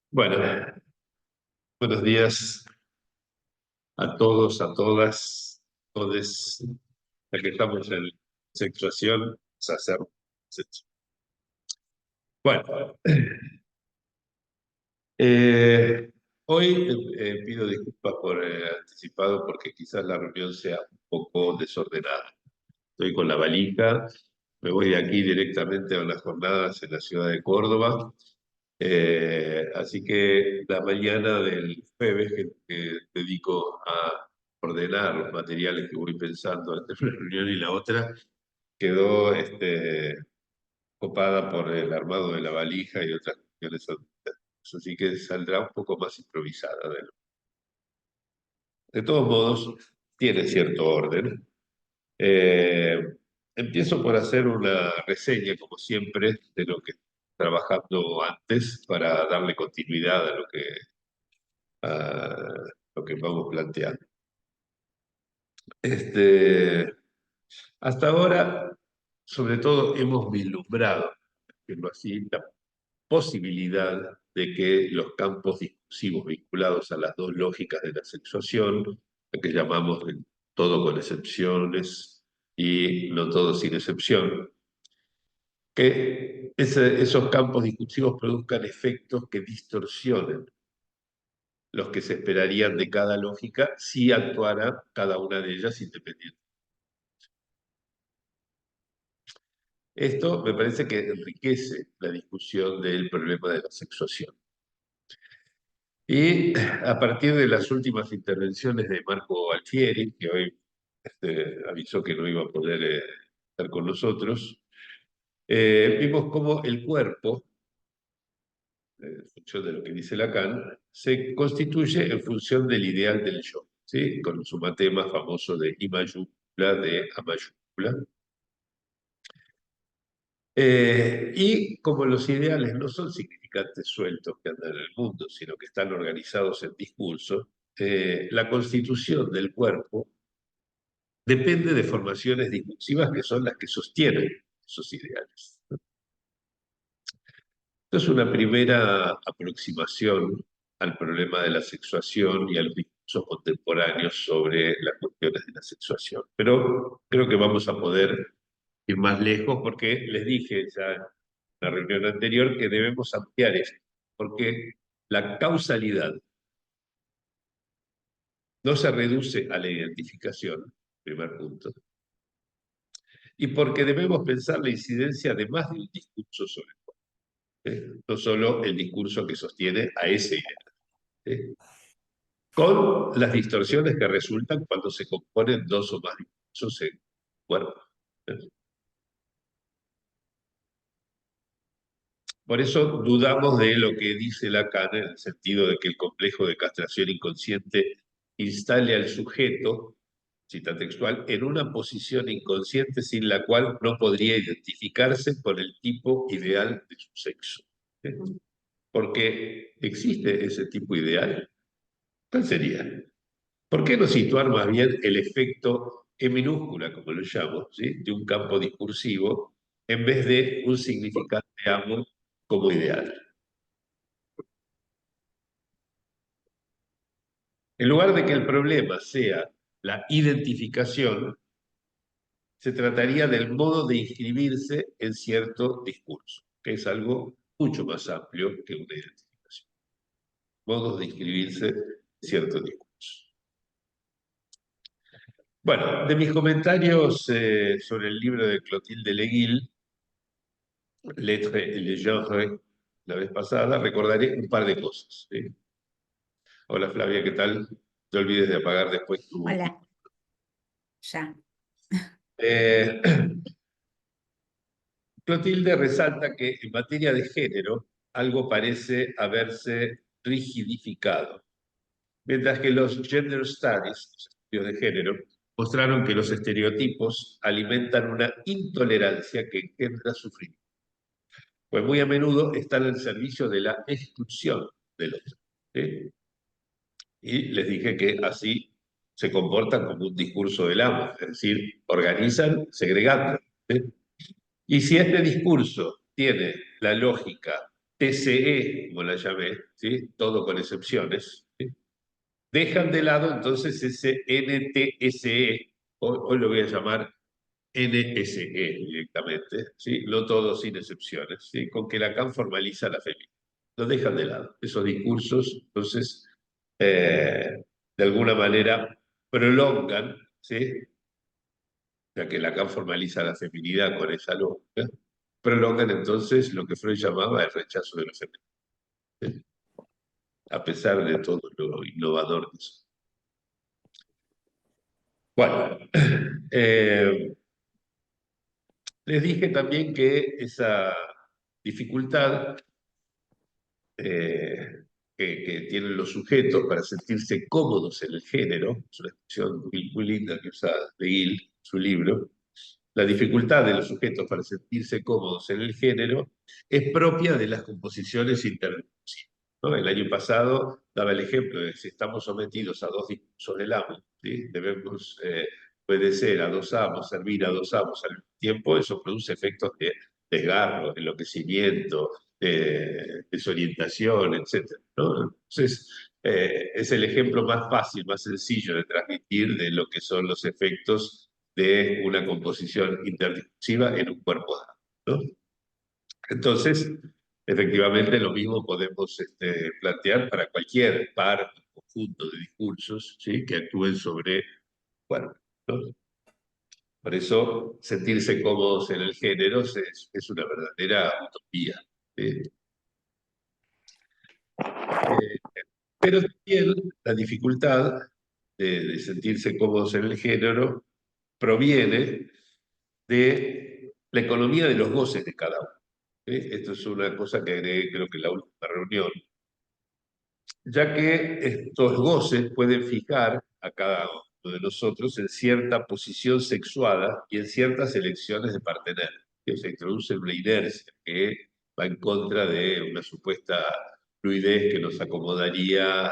Bueno, buenos días a todos, a todas, todes, ya que estamos en sexuación, hacer sexo. Bueno, eh, hoy pido disculpas por anticipado porque quizás la reunión sea un poco desordenada. Estoy con la valija, me voy de aquí directamente a unas jornadas en la ciudad de Córdoba. Así que la mañana del jueves que dedico a ordenar los materiales que voy pensando entre una reunión y la otra, quedó copada por el armado de la valija y otras cuestiones. Así que saldrá un poco más improvisada. De todos modos, tiene cierto orden. Eh, Empiezo por hacer una reseña, como siempre, de lo que trabajando antes para darle continuidad a lo que vamos planteando. Este, Hasta ahora, sobre todo, hemos vislumbrado, por decirlo así, la posibilidad de que los campos discursivos vinculados a las dos lógicas de la sexuación, lo que llamamos el todo con excepciones y no todo sin excepción, que esos campos discursivos produzcan efectos que distorsionen los que se esperarían de cada lógica si actuara cada una de ellas independientemente. Esto me parece que enriquece la discusión del problema de la sexuación. Y a partir de las últimas intervenciones de Marco Alfieri, que hoy avisó que no iba a poder estar con nosotros, vimos cómo el cuerpo, en función de lo que dice Lacan, se constituye en función del ideal del yo, ¿sí? Con su matema famoso de I mayúscula, de A mayúscula. Y como los ideales no son significantes sueltos que andan en el mundo, sino que están organizados en discurso, la constitución del cuerpo depende de formaciones discursivas que son las que sostienen esos ideales. Esto es una primera aproximación al problema de la sexuación y a los discursos contemporáneos sobre las cuestiones de la sexuación. Pero creo que vamos a poder ir más lejos porque les dije ya en la reunión anterior que debemos ampliar esto, porque la causalidad no se reduce a la identificación, primer punto, y porque debemos pensar la incidencia de más de un discurso sobre el cuerpo, no solo el discurso que sostiene a ese ideal, con las distorsiones que resultan cuando se componen dos o más discursos en cuerpo. Por eso dudamos de lo que dice Lacan en el sentido de que el complejo de castración inconsciente instale al sujeto, cita textual, en una posición inconsciente sin la cual no podría identificarse con el tipo ideal de su sexo. Porque existe ese tipo ideal. ¿Cuál sería? ¿Por qué no situar más bien el efecto E minúscula, como lo llamo, ¿sí? De un campo discursivo, en vez de un significante amo como ideal? En lugar de que el problema sea la identificación, se trataría del modo de inscribirse en cierto discurso, que es algo mucho más amplio que una identificación. Modos de inscribirse en cierto discurso. Bueno, de mis comentarios sobre el libro de Clotilde Leguil, L'être et le genre, la vez pasada, recordaré un par de cosas. ¿Sí? Hola Flavia, ¿qué tal? No te olvides de apagar después tu... Hola, ya. Eh, Clotilde resalta que en materia de género algo parece haberse rigidificado, mientras que los gender studies, los estudios de género, mostraron que los estereotipos alimentan una intolerancia que engendra sufrimiento, pues muy a menudo están al servicio de la exclusión del otro. ¿Sí? Y les dije que así se comportan como un discurso del amo, es decir, organizan segregando. ¿Sí? Y si este discurso tiene la lógica TCE, como la llamé, ¿sí? Todo con excepciones, ¿sí? Dejan de lado entonces ese NTSE, hoy lo voy a llamar NSE directamente, ¿sí? No todo sin excepciones, ¿sí? Con que Lacan formaliza la feminidad. Lo dejan de lado. Esos discursos, entonces, de alguna manera prolongan, ¿sí? Ya que Lacan formaliza la feminidad con esa lógica, prolongan entonces lo que Freud llamaba el rechazo de lo femenino, ¿sí? A pesar de todo lo innovador que es. Bueno, eh, les dije también que esa dificultad que tienen los sujetos para sentirse cómodos en el género, es una expresión muy linda que usa De Guil en su libro, la dificultad de los sujetos para sentirse cómodos en el género es propia de las composiciones interdisciplinarias, ¿no? El año pasado daba el ejemplo de que si estamos sometidos a dos discursos del amo, ¿sí? Debemos obedecer a dos amos, servir a dos amos al mismo tiempo, eso produce efectos de desgarro, enloquecimiento, desorientación, etcétera, ¿no? Entonces, es el ejemplo más fácil, más sencillo de transmitir de lo que son los efectos de una composición interdiscursiva en un cuerpo dado, ¿no? Entonces, efectivamente, lo mismo podemos plantear para cualquier par o conjunto de discursos, ¿sí? Que actúen sobre cuerpo, ¿no? Por eso, sentirse cómodos en el género es una verdadera utopía, ¿sí? Eh, pero también la dificultad de sentirse cómodos en el género proviene de la economía de los goces de cada uno, ¿sí? Esto es una cosa que agregué creo que en la última reunión, ya que estos goces pueden fijar a cada uno de nosotros en cierta posición sexuada y en ciertas elecciones de partener, que se introduce una inercia que va en contra de una supuesta fluidez que nos acomodaría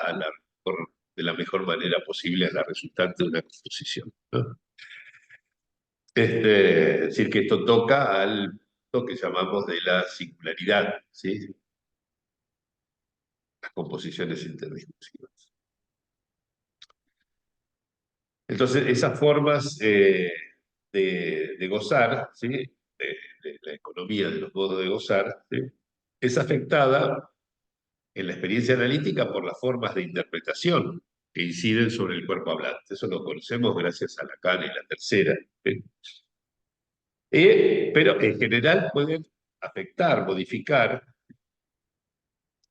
de la mejor manera posible a la resultante de una composición, ¿no? Es decir, que esto toca al lo que llamamos de la singularidad, ¿sí? Las composiciones interdiscursivas. Entonces, esas formas de gozar, ¿sí? De la economía de los modos de gozar, ¿sí? Es afectada en la experiencia analítica por las formas de interpretación que inciden sobre el cuerpo hablante. Eso lo conocemos gracias a Lacan y la tercera, ¿sí? Pero en general pueden afectar, modificar,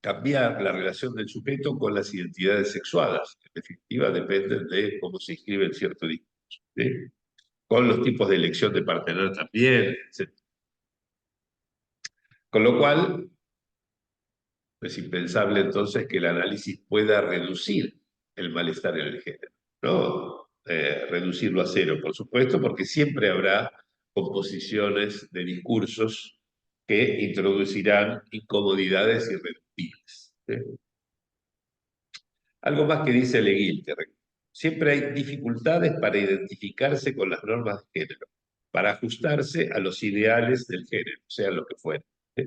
cambiar la relación del sujeto con las identidades sexuadas, que en definitiva dependen de cómo se inscribe en cierto discurso, ¿sí? Con los tipos de elección de partener también, etc. Con lo cual, es impensable entonces que el análisis pueda reducir el malestar en el género, ¿no? Reducirlo a cero, por supuesto, porque siempre habrá composiciones de discursos que introducirán incomodidades irreductibles, ¿sí? Algo más que dice Leguil, siempre hay dificultades para identificarse con las normas de género, para ajustarse a los ideales del género, sea lo que fuera, ¿sí?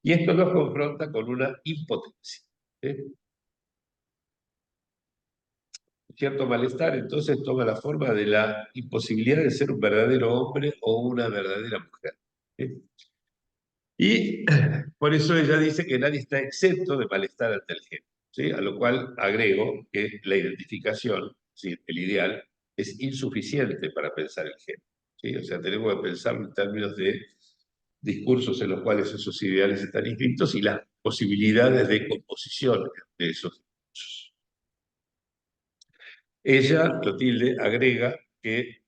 Y esto nos confronta con una impotencia, ¿sí? Cierto malestar entonces toma la forma de la imposibilidad de ser un verdadero hombre o una verdadera mujer, ¿sí? Y por eso ella dice que nadie está exento de malestar ante el género, ¿sí? A lo cual agrego que la identificación, ¿sí? El ideal, es insuficiente para pensar el género, ¿sí? O sea, tenemos que pensarlo en términos de discursos en los cuales esos ideales están inscritos y las posibilidades de composición de esos discursos. Ella, Clotilde, agrega que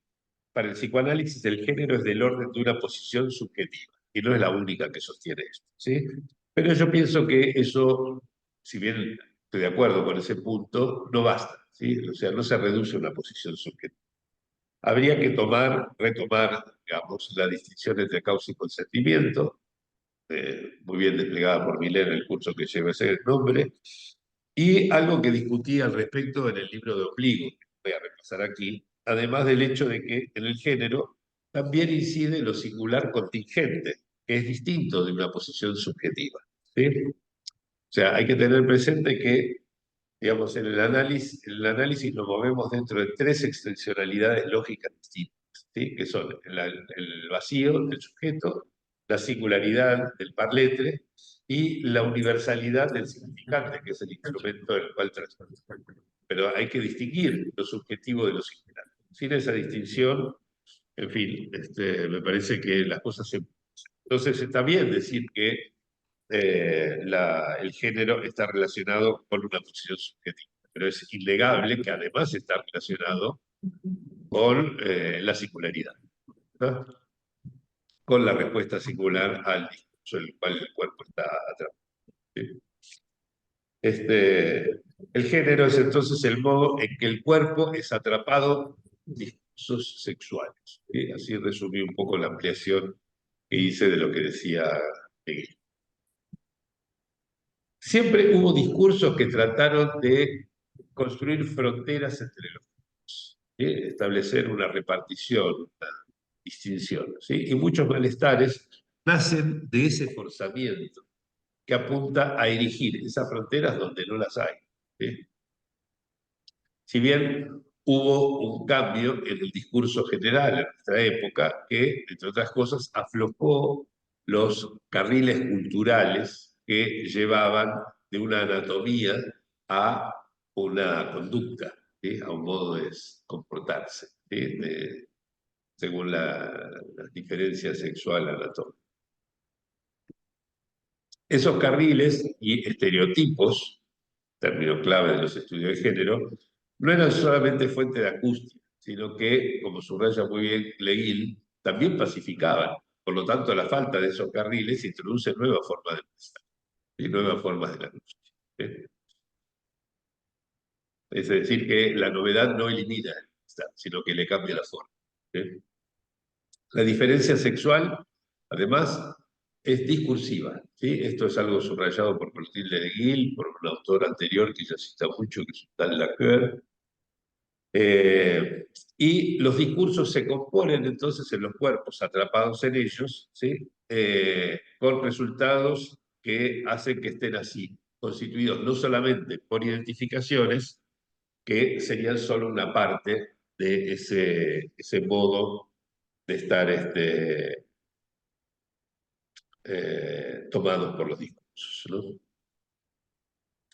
para el psicoanálisis el género es del orden de una posición subjetiva y no es la única que sostiene esto, ¿sí? Pero yo pienso que eso, si bien estoy de acuerdo con ese punto, no basta, ¿sí? O sea, no se reduce a una posición subjetiva. Habría que retomar, digamos, la distinción entre causa y consentimiento, muy bien desplegada por Miller en el curso que lleva ese nombre, y algo que discutí al respecto en el libro de Opligo, que voy a repasar aquí, además del hecho de que en el género también incide lo singular contingente, que es distinto de una posición subjetiva. ¿Sí? O sea, hay que tener presente que, digamos, en el análisis nos movemos dentro de tres extensionalidades lógicas distintas, ¿sí? Que son el vacío del sujeto, la singularidad del parletre y la universalidad del significante, que es el instrumento del cual transmite. Pero hay que distinguir lo subjetivo de lo singular. Sin esa distinción, en fin, me parece que las cosas se... Entonces está bien decir que el género está relacionado con una posición subjetiva, pero es innegable que además está relacionado con la singularidad, ¿no? Con la respuesta singular al discurso en el cual el cuerpo está atrapado. ¿Sí? El género es entonces el modo en que el cuerpo es atrapado en discursos sexuales. ¿Sí? Así resumí un poco la ampliación que hice de lo que decía Hegel. Siempre hubo discursos que trataron de construir fronteras entre los grupos, ¿sí? Establecer una repartición, una distinción, ¿sí? Y muchos malestares nacen de ese forzamiento que apunta a erigir esas fronteras donde no las hay, ¿sí? Si bien hubo un cambio en el discurso general en nuestra época que, entre otras cosas, aflojó los carriles culturales que llevaban de una anatomía a una conducta, ¿sí? A un modo de comportarse, ¿sí? Según la diferencia sexual anatómica. Esos carriles y estereotipos, término clave de los estudios de género, no eran solamente fuente de angustia, sino que, como subraya muy bien Leguil, también pacificaban. Por lo tanto, la falta de esos carriles introduce nuevas formas de malestar y nuevas formas de la angustia. ¿Sí? Es decir, que la novedad no elimina el malestar, sino que le cambia la forma. ¿Sí? La diferencia sexual, además, es discursiva. ¿Sí? Esto es algo subrayado por Clotilde de Guil, por un autor anterior que ya cita mucho, que es un tal Laqueur. Y los discursos se componen entonces en los cuerpos atrapados en ellos, ¿sí? Con resultados que hacen que estén así, constituidos no solamente por identificaciones, que serían solo una parte de ese modo de estar tomados por los discursos, ¿no?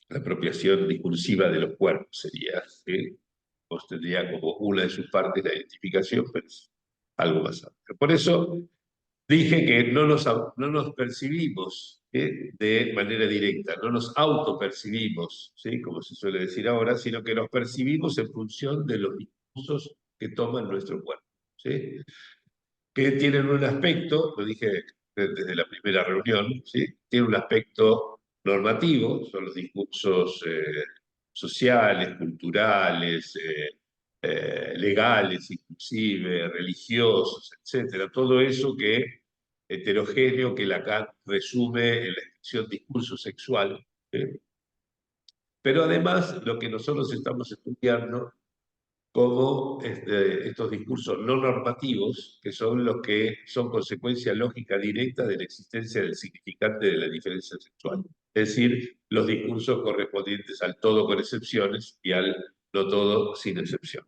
La apropiación discursiva de los cuerpos sería, ¿sí? Pues tendría como una de sus partes la identificación, pero es algo más amplio. Por eso dije que no nos percibimos, ¿sí? De manera directa, no nos autopercibimos, ¿sí? Como se suele decir ahora, sino que nos percibimos en función de los discursos que toman nuestro cuerpo, ¿sí? Que tienen un aspecto, lo dije desde la primera reunión, ¿sí? Tiene un aspecto normativo, son los discursos sociales, culturales, legales inclusive, religiosos, etcétera. Todo eso que heterogéneo que Lacan resume en la expresión discurso sexual. ¿Sí? Pero además lo que nosotros estamos estudiando como estos discursos no normativos, que son los que son consecuencia lógica directa de la existencia del significante de la diferencia sexual. Es decir, los discursos correspondientes al todo con excepciones y al no todo sin excepción.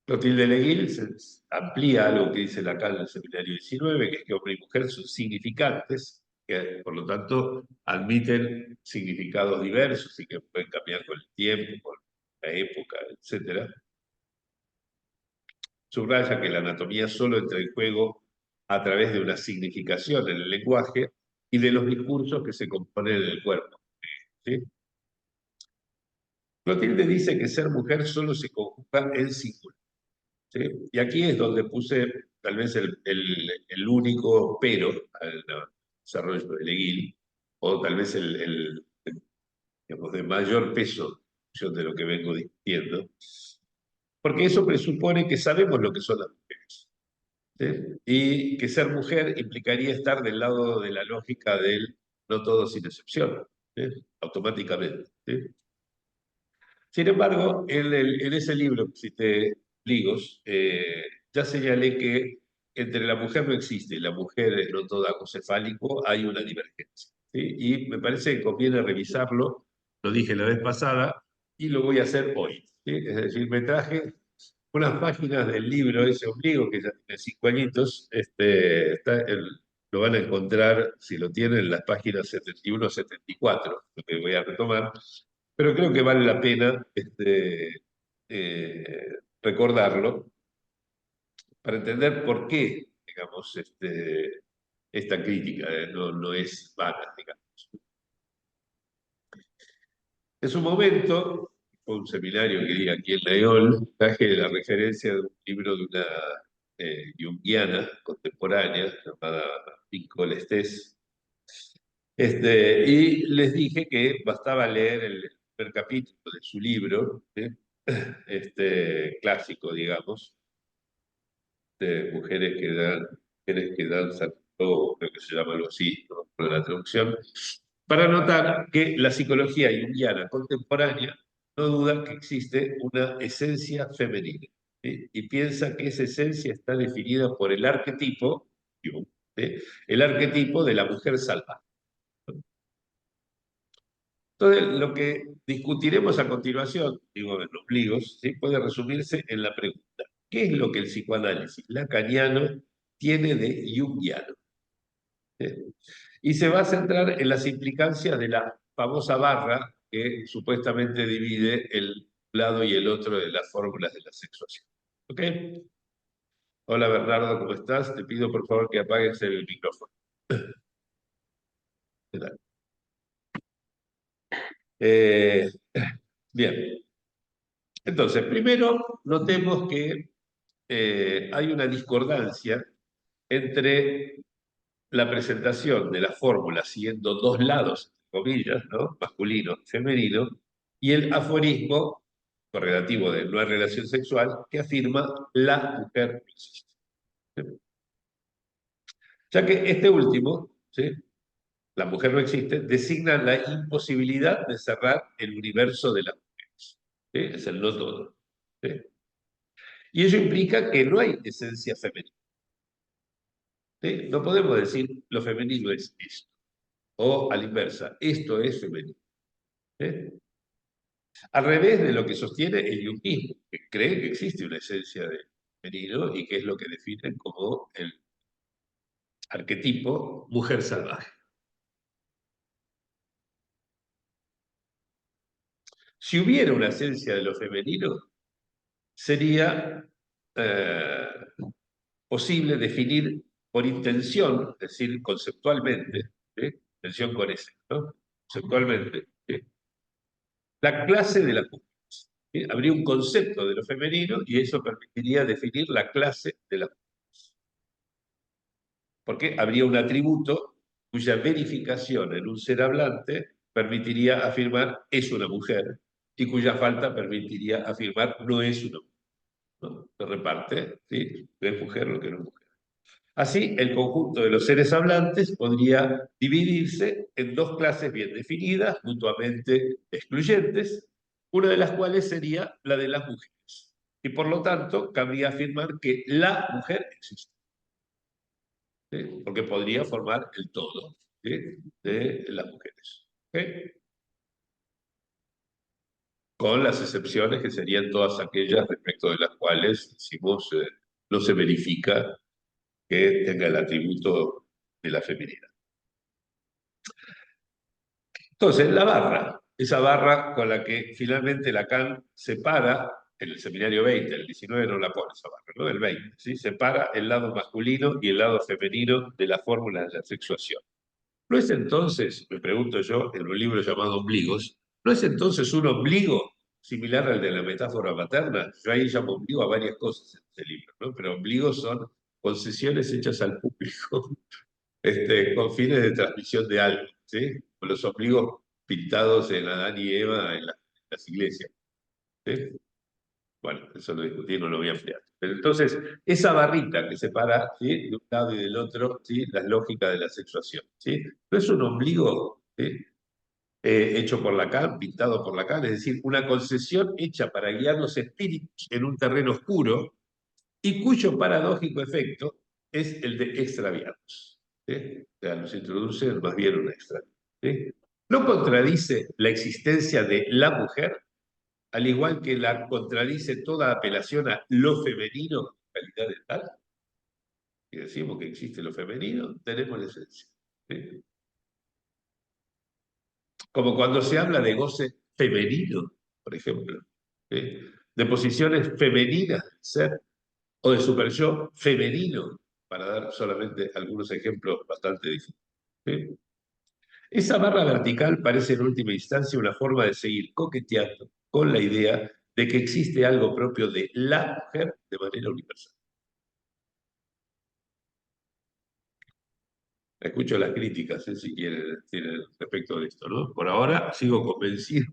Clotilde Leguil se amplía algo que dice Lacan en el seminario 19, que es que hombre y mujer son significantes, que por lo tanto admiten significados diversos y que pueden cambiar con el tiempo, con la época, etc. Subraya que la anatomía solo entra en juego a través de una significación en el lenguaje y de los discursos que se componen en el cuerpo. ¿Sí? Clotilde dice que ser mujer solo se conjuga en singular. ¿Sí? Y aquí es donde puse tal vez el único pero al desarrollo de Leguil, o tal vez digamos, de mayor peso de lo que vengo discutiendo, porque eso presupone que sabemos lo que son las mujeres. ¿Sí? Y que ser mujer implicaría estar del lado de la lógica del no todo sin excepción, ¿sí? Automáticamente. ¿Sí? Sin embargo, en ese libro que cité, Ligos, ya señalé que entre la mujer no existe y la mujer es no todo acocefálico, hay una divergencia. ¿Sí? Y me parece que conviene revisarlo, lo dije la vez pasada, y lo voy a hacer hoy. ¿Sí? Es decir, me traje unas páginas del libro ese ombligo, que ya tiene 5 añitos, lo van a encontrar, si lo tienen, en las páginas 71, 74, lo que voy a retomar, pero creo que vale la pena recordarlo para entender por qué, digamos, esta crítica no es vana, digamos. En su momento, fue un seminario que di aquí en León, traje la referencia de un libro de una junguiana contemporánea llamada Nicole Estés, y les dije que bastaba leer el primer capítulo de su libro, clásico, digamos, de mujeres que danzan, o creo que se llama algo así, no recuerdo la traducción, para notar que la psicología junguiana contemporánea no duda que existe una esencia femenina, ¿sí? Y piensa que esa esencia está definida por el arquetipo, Jung, ¿sí? El arquetipo de la mujer salvaje. Entonces, lo que discutiremos a continuación, digo, en los pliegos, ¿sí? Puede resumirse en la pregunta: ¿qué es lo que el psicoanálisis lacaniano tiene de junguiano? ¿Sí? Y se va a centrar en las implicancias de la famosa barra que supuestamente divide el lado y el otro de las fórmulas de la sexuación. ¿Ok? Hola Bernardo, ¿cómo estás? Te pido por favor que apagues el micrófono. ¿Qué tal? Eh, bien. Entonces, primero notemos que hay una discordancia entre la presentación de la fórmula siguiendo dos lados, entre comillas, ¿no? Masculino y femenino, y el aforismo correlativo de no hay relación sexual que afirma la mujer no existe. Ya que este último, ¿sí? La mujer no existe, designa la imposibilidad de cerrar el universo de las mujeres. ¿Sí? Es el no todo. ¿Sí? Y ello implica que no hay esencia femenina. ¿Sí? No podemos decir lo femenino es esto, o a la inversa, esto es femenino. ¿Sí? Al revés de lo que sostiene el junguismo, que cree que existe una esencia de femenino y que es lo que definen como el arquetipo mujer salvaje. Si hubiera una esencia de lo femenino, sería eh, posible definir por intención, es decir, conceptualmente, ¿sí? Intención con ese, ¿no? Conceptualmente, ¿sí? La clase de la mujer. ¿Sí? Habría un concepto de lo femenino y eso permitiría definir la clase de la mujer. Porque habría un atributo cuya verificación en un ser hablante permitiría afirmar es una mujer y cuya falta permitiría afirmar no es una mujer. ¿No? Se reparte, ¿sí? Lo que es mujer, lo que no es mujer. Así, el conjunto de los seres hablantes podría dividirse en dos clases bien definidas, mutuamente excluyentes, una de las cuales sería la de las mujeres. Y por lo tanto, cabría afirmar que la mujer existe, ¿sí? Porque podría formar el todo, ¿sí? De las mujeres. ¿Ok? Con las excepciones que serían todas aquellas respecto de las cuales, decimos, no se verifica que tenga el atributo de la feminidad. Entonces, la barra, esa barra con la que finalmente Lacan separa, en el seminario 20, el 19 no la pone esa barra, ¿no? El 20, ¿sí? Separa el lado masculino y el lado femenino de la fórmula de la sexuación. ¿No es entonces, me pregunto yo, en un libro llamado Ombligos, no es entonces un ombligo similar al de la metáfora materna? Yo ahí llamo ombligo a varias cosas en este libro, ¿no? Pero ombligos son concesiones hechas al público con fines de transmisión de algo, ¿sí? Con los ombligos pintados en Adán y Eva en las iglesias, ¿sí? Bueno, eso lo discutí, no lo voy a ampliar. Pero entonces, esa barrita que separa, ¿sí? De un lado y del otro, ¿sí? La lógica de la sexuación, ¿sí? No es un ombligo, ¿sí? Hecho por Lacan, pintado por Lacan, es decir, una concesión hecha para guiar los espíritus en un terreno oscuro, y cuyo paradójico efecto es el de extraviarnos. ¿Sí? O sea, nos introduce más bien un extra. ¿Sí? ¿No contradice la existencia de la mujer, al igual que la contradice toda apelación a lo femenino en calidad de tal? Si decimos que existe lo femenino, tenemos la esencia. ¿Sí? Como cuando se habla de goce femenino, por ejemplo, ¿sí? De posiciones femeninas del ser o de super yo femenino, para dar solamente algunos ejemplos bastante difíciles. ¿Sí? Esa barra vertical parece en última instancia una forma de seguir coqueteando con la idea de que existe algo propio de la mujer de manera universal. Escucho las críticas, si quieren decir respecto de esto, ¿no? Por ahora sigo convencido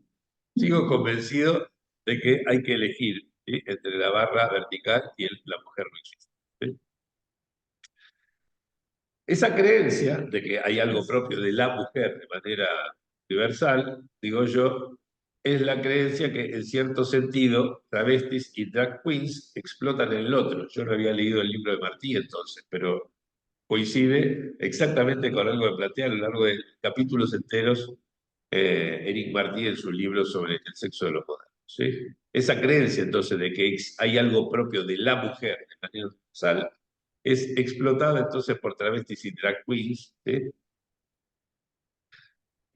de que hay que elegir, ¿sí? Entre la barra vertical y la mujer no existe. ¿Sí? Esa creencia de que hay algo propio de la mujer de manera universal, digo yo, es la creencia que en cierto sentido travestis y drag queens explotan en el otro. Yo no había leído el libro de Martí entonces, pero coincide exactamente con algo que plantea a lo largo de capítulos enteros Eric Martí en su libro sobre el sexo de los modernos. ¿Sí? Esa creencia entonces de que hay algo propio de la mujer de manera universal es explotada entonces por travestis y drag queens, ¿sí?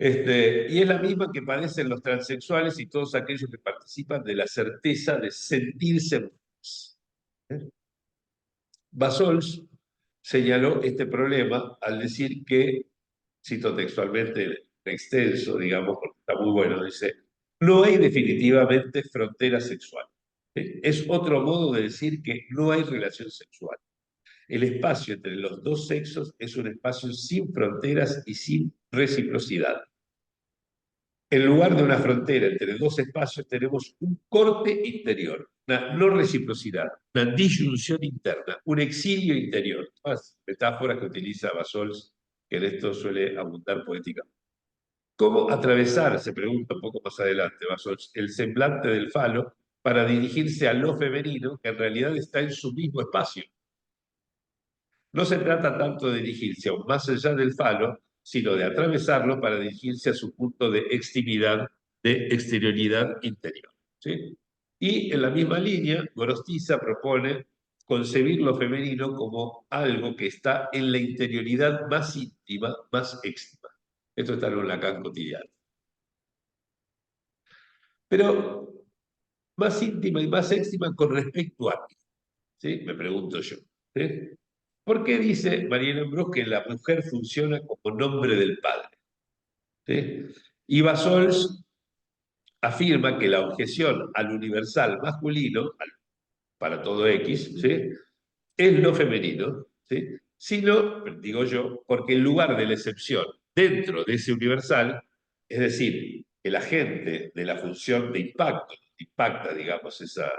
Y es la misma que padecen los transexuales y todos aquellos que participan de la certeza de sentirse mujeres. ¿Eh? Basols señaló este problema al decir que, cito textualmente extenso, digamos, porque está muy bueno, dice, no hay definitivamente frontera sexual. ¿Sí? Es otro modo de decir que no hay relación sexual. El espacio entre los dos sexos es un espacio sin fronteras y sin reciprocidad. En lugar de una frontera entre dos espacios, tenemos un corte interior, una no reciprocidad, una disyunción interna, un exilio interior. Todas metáforas que utiliza Basols, que en esto suele abundar poéticamente. ¿Cómo atravesar, se pregunta un poco más adelante Basols, el semblante del falo para dirigirse a lo femenino, que en realidad está en su mismo espacio? No se trata tanto de dirigirse aún más allá del falo, sino de atravesarlo para dirigirse a su punto de extimidad, de exterioridad interior. ¿Sí? Y en la misma línea, Gorostiza propone concebir lo femenino como algo que está en la interioridad más íntima, más extima. Esto está en un Lacan cotidiano. Pero más íntima y más extima con respecto a qué, ¿sí? Me pregunto yo. ¿Sí? ¿Por qué dice Mariana Ambrós que la mujer funciona como nombre del padre? ¿Sí? Y Basols afirma que la objeción al universal masculino, para todo X, ¿sí? Es lo femenino, ¿sí? Sino, digo yo, porque en lugar de la excepción dentro de ese universal, es decir, el agente de la función de impacto, impacta, digamos, esa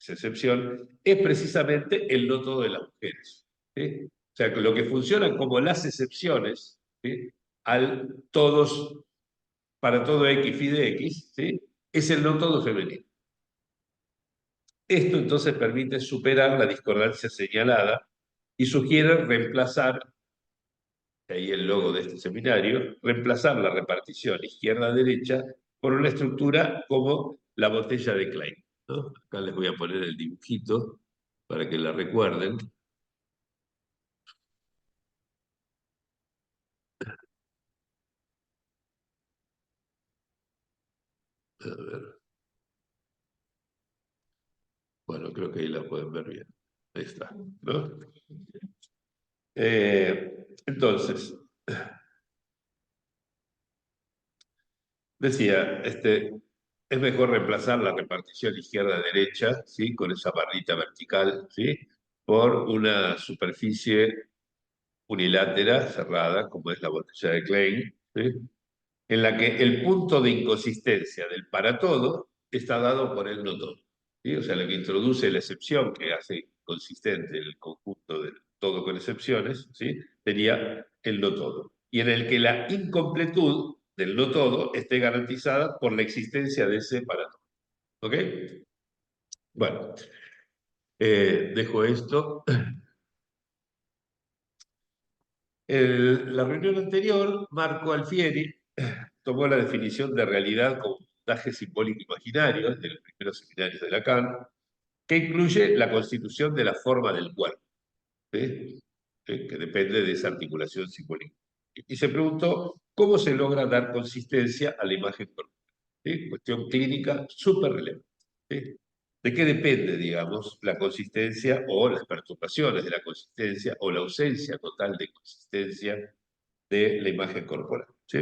excepción, es precisamente el no todo de las mujeres. ¿Sí? O sea, que lo que funciona como las excepciones, ¿sí? Al todos, para todo X phi de X, ¿sí? Es el no todo femenino. Esto entonces permite superar la discordancia señalada y sugiere reemplazar, de ahí el logo de este seminario, reemplazar la repartición izquierda-derecha por una estructura como la botella de Klein, ¿no? Acá les voy a poner el dibujito para que la recuerden. A ver. Bueno, creo que ahí la pueden ver bien. Ahí está, ¿no? Entonces, decía, es mejor reemplazar la repartición izquierda-derecha, ¿sí? Con esa barrita vertical, ¿sí? Por una superficie unilateral cerrada, como es la botella de Klein, ¿sí? En la que el punto de inconsistencia del para todo está dado por el no todo. ¿Sí? O sea, lo que introduce la excepción que hace consistente el conjunto del todo con excepciones, ¿sí? Sería el no todo. Y en el que la incompletud del no todo esté garantizada por la existencia de ese para todo. ¿Ok? Bueno, Dejo esto. La reunión anterior, Marco Alfieri tomó la definición de realidad como montaje simbólico imaginario de los primeros seminarios de Lacan, que incluye la constitución de la forma del cuerpo, ¿sí? Que depende de esa articulación simbólica. Y se preguntó cómo se logra dar consistencia a la imagen corporal. ¿Sí? Cuestión clínica súper relevante. ¿Sí? ¿De qué depende, digamos, la consistencia o las perturbaciones de la consistencia o la ausencia total de consistencia de la imagen corporal? ¿Sí?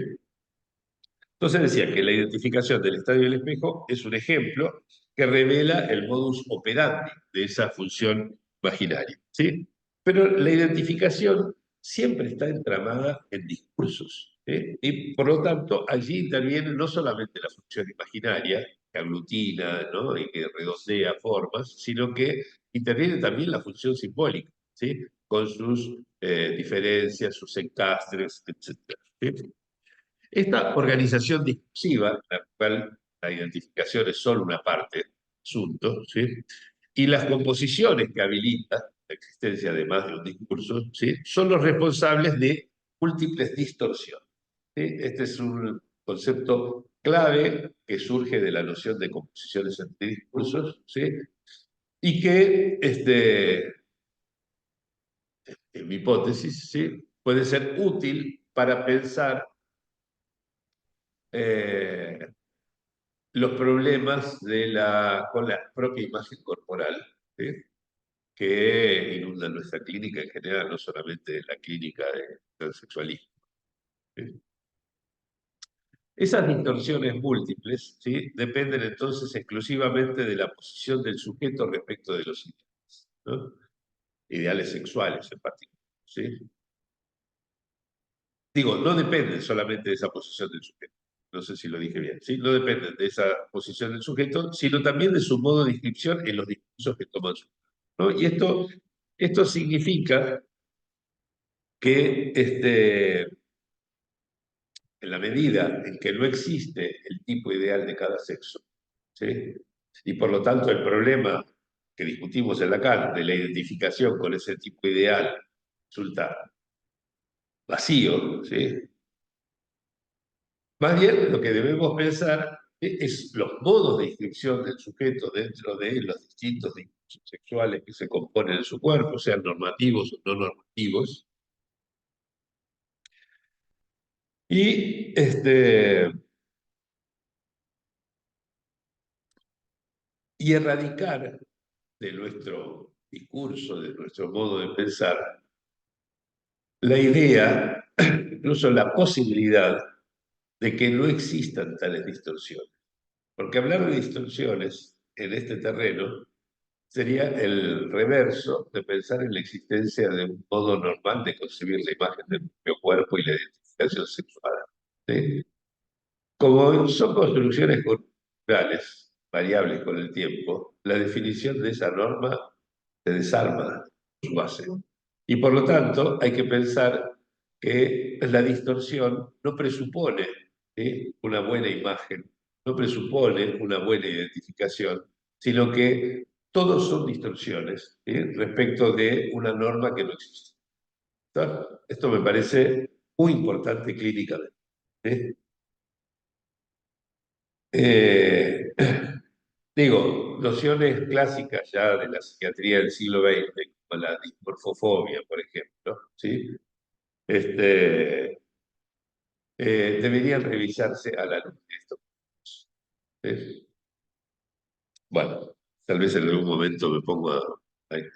Entonces decía que la identificación del estadio del espejo es un ejemplo que revela el modus operandi de esa función imaginaria, ¿sí? Pero la identificación siempre está entramada en discursos, ¿sí? Y por lo tanto allí interviene no solamente la función imaginaria, que aglutina, ¿no? Y que redondea formas, sino que interviene también la función simbólica, ¿sí? Con sus diferencias, sus encastres, etc. ¿Sí? Esta organización discursiva, en la cual la identificación es solo una parte del asunto, ¿sí? Y las composiciones que habilitan la existencia de más de un discurso, ¿sí? Son los responsables de múltiples distorsiones. ¿Sí? Este es un concepto clave que surge de la noción de composiciones entre discursos, ¿sí? Y que, en mi hipótesis, ¿sí? Puede ser útil para pensar eh, los problemas con la propia imagen corporal, ¿sí? Que inundan nuestra clínica en general, no solamente la clínica de transexualismo. ¿Sí? Esas distorsiones múltiples, ¿sí? Dependen entonces exclusivamente de la posición del sujeto respecto de los ideales, ¿no? Ideales sexuales en particular. ¿Sí? Digo, no dependen solamente de esa posición del sujeto. No sé si lo dije bien. ¿Sí? No dependen de esa posición del sujeto, sino también de su modo de inscripción en los discursos que toman su. ¿No? Y esto significa que en la medida en que no existe el tipo ideal de cada sexo, ¿sí? Y por lo tanto el problema que discutimos en Lacan de la identificación con ese tipo ideal resulta vacío, ¿sí? Más bien, lo que debemos pensar es los modos de inscripción del sujeto dentro de los distintos discursos sexuales que se componen en su cuerpo, sean normativos o no normativos, y, y erradicar de nuestro discurso, de nuestro modo de pensar, la idea, incluso la posibilidad de que no existan tales distorsiones. Porque hablar de distorsiones en este terreno sería el reverso de pensar en la existencia de un modo normal de concebir la imagen del propio cuerpo y la identificación sexual. ¿Sí? Como son construcciones culturales, variables con el tiempo, la definición de esa norma se desarma su base. Y por lo tanto, hay que pensar que la distorsión no presupone, ¿sí? Una buena imagen, no presupone una buena identificación, sino que todos son distorsiones, ¿sí? Respecto de una norma que no existe. ¿Está? Esto me parece muy importante clínicamente. ¿Sí? Eh, Digo, nociones clásicas ya de la psiquiatría del siglo XX, como la dismorfofobia, por ejemplo, ¿sí? Deberían revisarse a la luz de esto. ¿Sí? Bueno, tal vez en algún momento me pongo a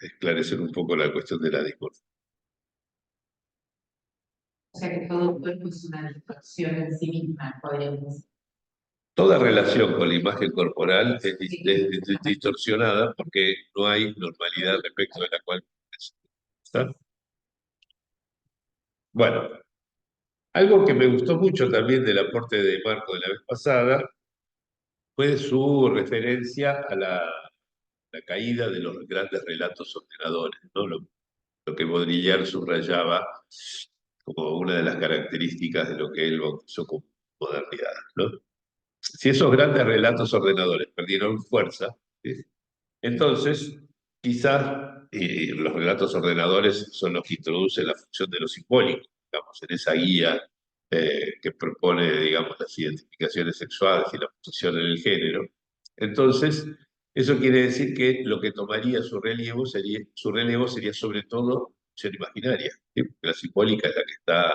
esclarecer un poco la cuestión de la dismorfobia. O sea que todo cuerpo es una distorsión en sí misma, podríamos decir. Toda relación con la imagen corporal es distorsionada porque no hay normalidad respecto de la cual. ¿Está? Bueno, algo que me gustó mucho también del aporte de Marco de la vez pasada fue su referencia a la caída de los grandes relatos ordenadores, ¿no? Lo que Baudrillard subrayaba como una de las características de lo que él bautizó como modernidad, ¿no? Si esos grandes relatos ordenadores perdieron fuerza, ¿sí? Entonces quizás los relatos ordenadores son los que introducen la función de lo simbólico, digamos, en esa guía que propone, digamos, las identificaciones sexuales y la posición en el género. Entonces, eso quiere decir que lo que tomaría su relevo sería sobre todo función imaginaria, ¿sí? Porque la simbólica es la que está,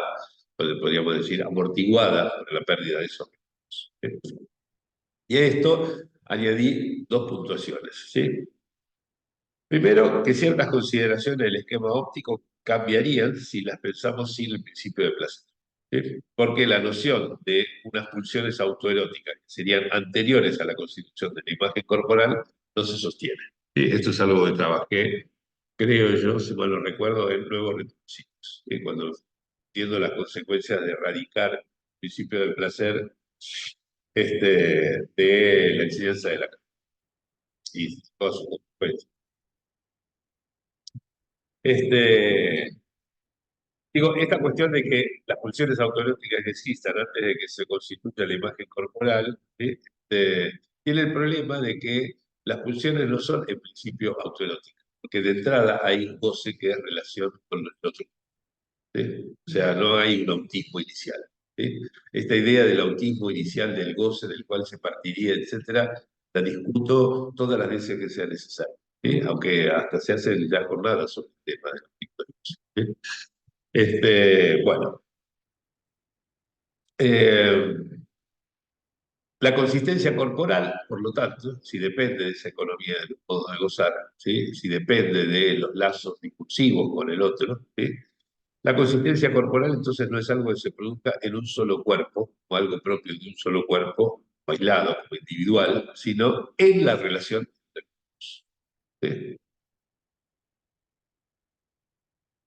podríamos decir, amortiguada por la pérdida de esos recursos, ¿sí? Y a esto añadí dos puntuaciones, ¿sí? Primero, que ciertas consideraciones del esquema óptico cambiarían si las pensamos sin el principio de placer. ¿Sí? Porque la noción de unas pulsiones autoeróticas que serían anteriores a la constitución de la imagen corporal no se sostiene. ¿Sí? Esto es algo que trabajé, creo yo, si mal no recuerdo, en Nuevos Retorcidos, ¿sí? Cuando entiendo las consecuencias de erradicar el principio del placer de la enseñanza de la y todas sus consecuencias. Este, Digo, esta cuestión de que las pulsiones autoeróticas existan antes de que se constituya la imagen corporal, ¿sí? Tiene el problema de que las pulsiones no son en principio autoeróticas, porque de entrada hay un goce que es relación con el otro, ¿sí? O sea, no hay un autismo inicial, ¿sí? Esta idea del autismo inicial, del goce del cual se partiría, etcétera, la discuto todas las veces que sea necesario, ¿sí? Aunque hasta se hacen ya jornadas sobre el tema del autismo, ¿sí? Bueno, eh, la consistencia corporal, por lo tanto, si depende de esa economía del modo de gozar, ¿sí? Si depende de los lazos discursivos con el otro, ¿sí? La consistencia corporal entonces no es algo que se produzca en un solo cuerpo, o algo propio de un solo cuerpo, o aislado, como individual, sino en la relación entre los dos, ¿sí?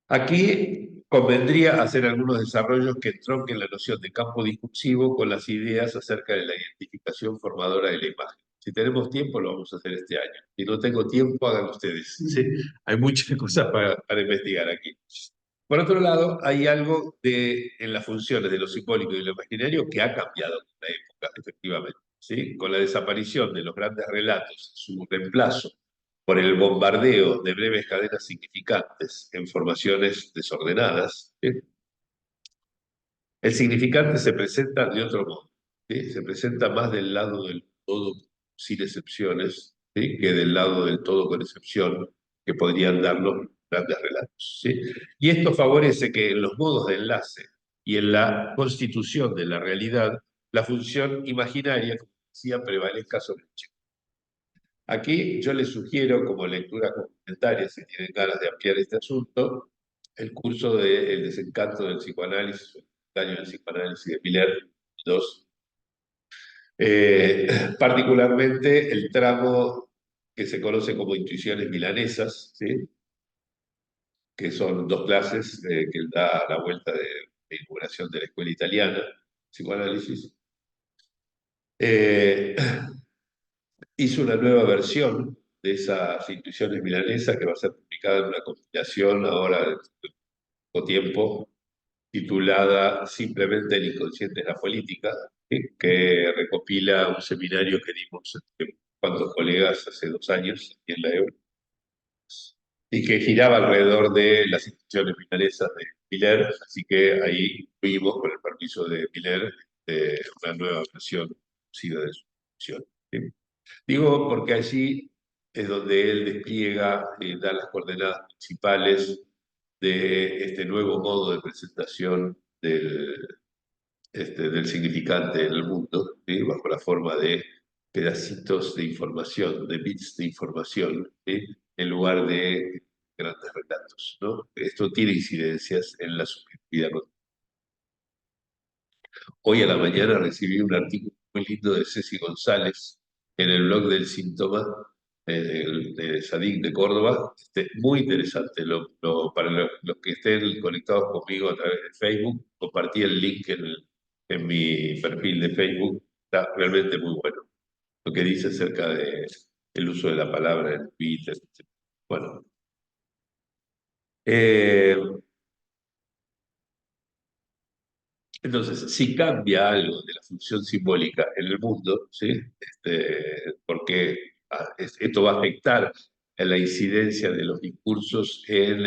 Aquí convendría hacer algunos desarrollos que entronquen la noción de campo discursivo con las ideas acerca de la identificación formadora de la imagen. Si tenemos tiempo, lo vamos a hacer este año. Si no tengo tiempo, hagan ustedes. ¿Sí? Hay muchas cosas para investigar aquí. Por otro lado, hay algo en las funciones de lo simbólico y lo imaginario que ha cambiado con la época, efectivamente. ¿Sí? Con la desaparición de los grandes relatos, su reemplazo por el bombardeo de breves cadenas significantes en formaciones desordenadas, ¿sí? El significante se presenta de otro modo, ¿sí? Se presenta más del lado del todo sin excepciones, ¿sí? Que del lado del todo con excepción que podrían darnos grandes relatos, ¿sí? Y esto favorece que en los modos de enlace y en la constitución de la realidad, la función imaginaria, como decía, prevalezca sobre el checo. Aquí yo les sugiero, como lectura complementaria, si tienen ganas de ampliar este asunto, el curso de El desencanto del psicoanálisis, el daño del psicoanálisis de Miller II. Particularmente el tramo que se conoce como intuiciones milanesas, ¿sí? Que son dos clases que él da a la vuelta de inauguración de la escuela italiana, psicoanálisis. Eh, Hizo una nueva versión de esas intuiciones milanesas que va a ser publicada en una compilación ahora de poco tiempo, titulada simplemente El inconsciente es la política, ¿sí? Que recopila un seminario que dimos entre cuantos colegas hace 2 años aquí en la EUR, y que giraba alrededor de las instituciones milanesas de Miller, así que ahí incluimos, con el permiso de Miller, una nueva versión conocida de su institución, ¿sí? Digo porque allí es donde él despliega, da las coordenadas principales de este nuevo modo de presentación del significante en el mundo, ¿sí? Bajo la forma de pedacitos de información, de bits de información, ¿sí? En lugar de grandes relatos, ¿no? Esto tiene incidencias en la subjetividad. Hoy a la mañana recibí un artículo muy lindo de Ceci González en el blog del Síntoma, de Sadik de Córdoba, muy interesante. Para los que estén conectados conmigo a través de Facebook, compartí el link en mi perfil de Facebook. Está realmente muy bueno lo que dice acerca del uso de la palabra en Twitter, etc. Bueno, eh, entonces, si cambia algo de la función simbólica en el mundo, ¿sí? Porque esto va a afectar en la incidencia de los discursos en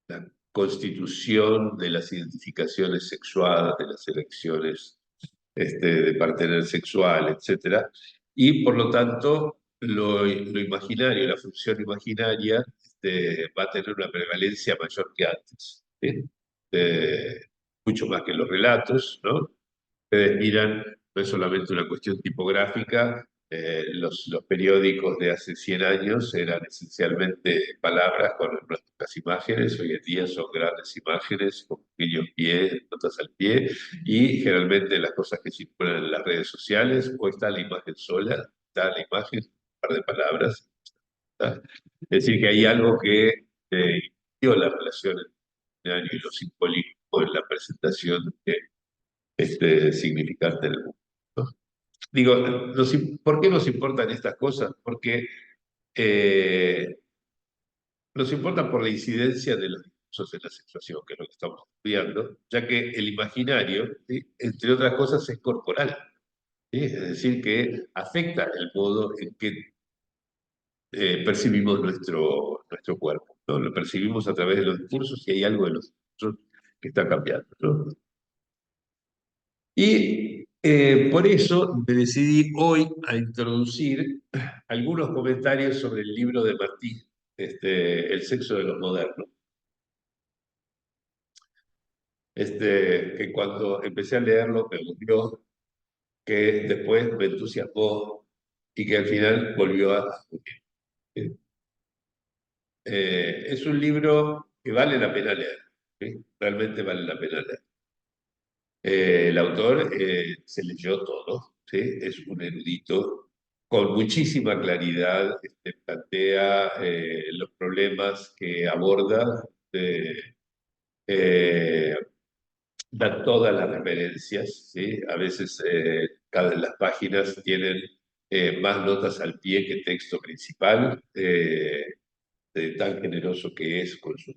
la constitución de las identificaciones sexuales, de las elecciones de partener sexual, etcétera. Y por lo tanto, lo imaginario, la función imaginaria, va a tener una prevalencia mayor que antes, ¿sí? Eh, Mucho más que los relatos, ¿no? Ustedes miran, no es solamente una cuestión tipográfica, los periódicos de hace 100 años eran esencialmente palabras con unas pocas imágenes, hoy en día son grandes imágenes con pequeños pies, notas al pie, y generalmente las cosas que circulan en las redes sociales, o está la imagen sola, está la imagen, un par de palabras, ¿está? Es decir, que hay algo que dio la relación entre el literario y lo simbólico en la presentación de significante del mundo, ¿no? Digo, ¿por qué nos importan estas cosas? Porque eh, nos importan por la incidencia de los discursos en la sexuación, que es lo que estamos estudiando, ya que el imaginario, ¿sí?, entre otras cosas, es corporal, ¿sí? Es decir, que afecta el modo en que percibimos nuestro cuerpo, ¿no? Lo percibimos a través de los discursos y hay algo de los discursos que está cambiando, ¿no? Y por eso me decidí hoy a introducir algunos comentarios sobre el libro de Martí, El sexo de los modernos. Que cuando empecé a leerlo me gustó, que después me entusiasmó y que al final volvió a... es un libro que vale la pena leer, ¿sí? Realmente vale la pena leer. El autor se leyó todo, ¿sí? Es un erudito con muchísima claridad, plantea los problemas que aborda, eh, da todas las referencias, ¿sí? A veces cada las páginas tienen más notas al pie que texto principal, de tan generoso que es con sus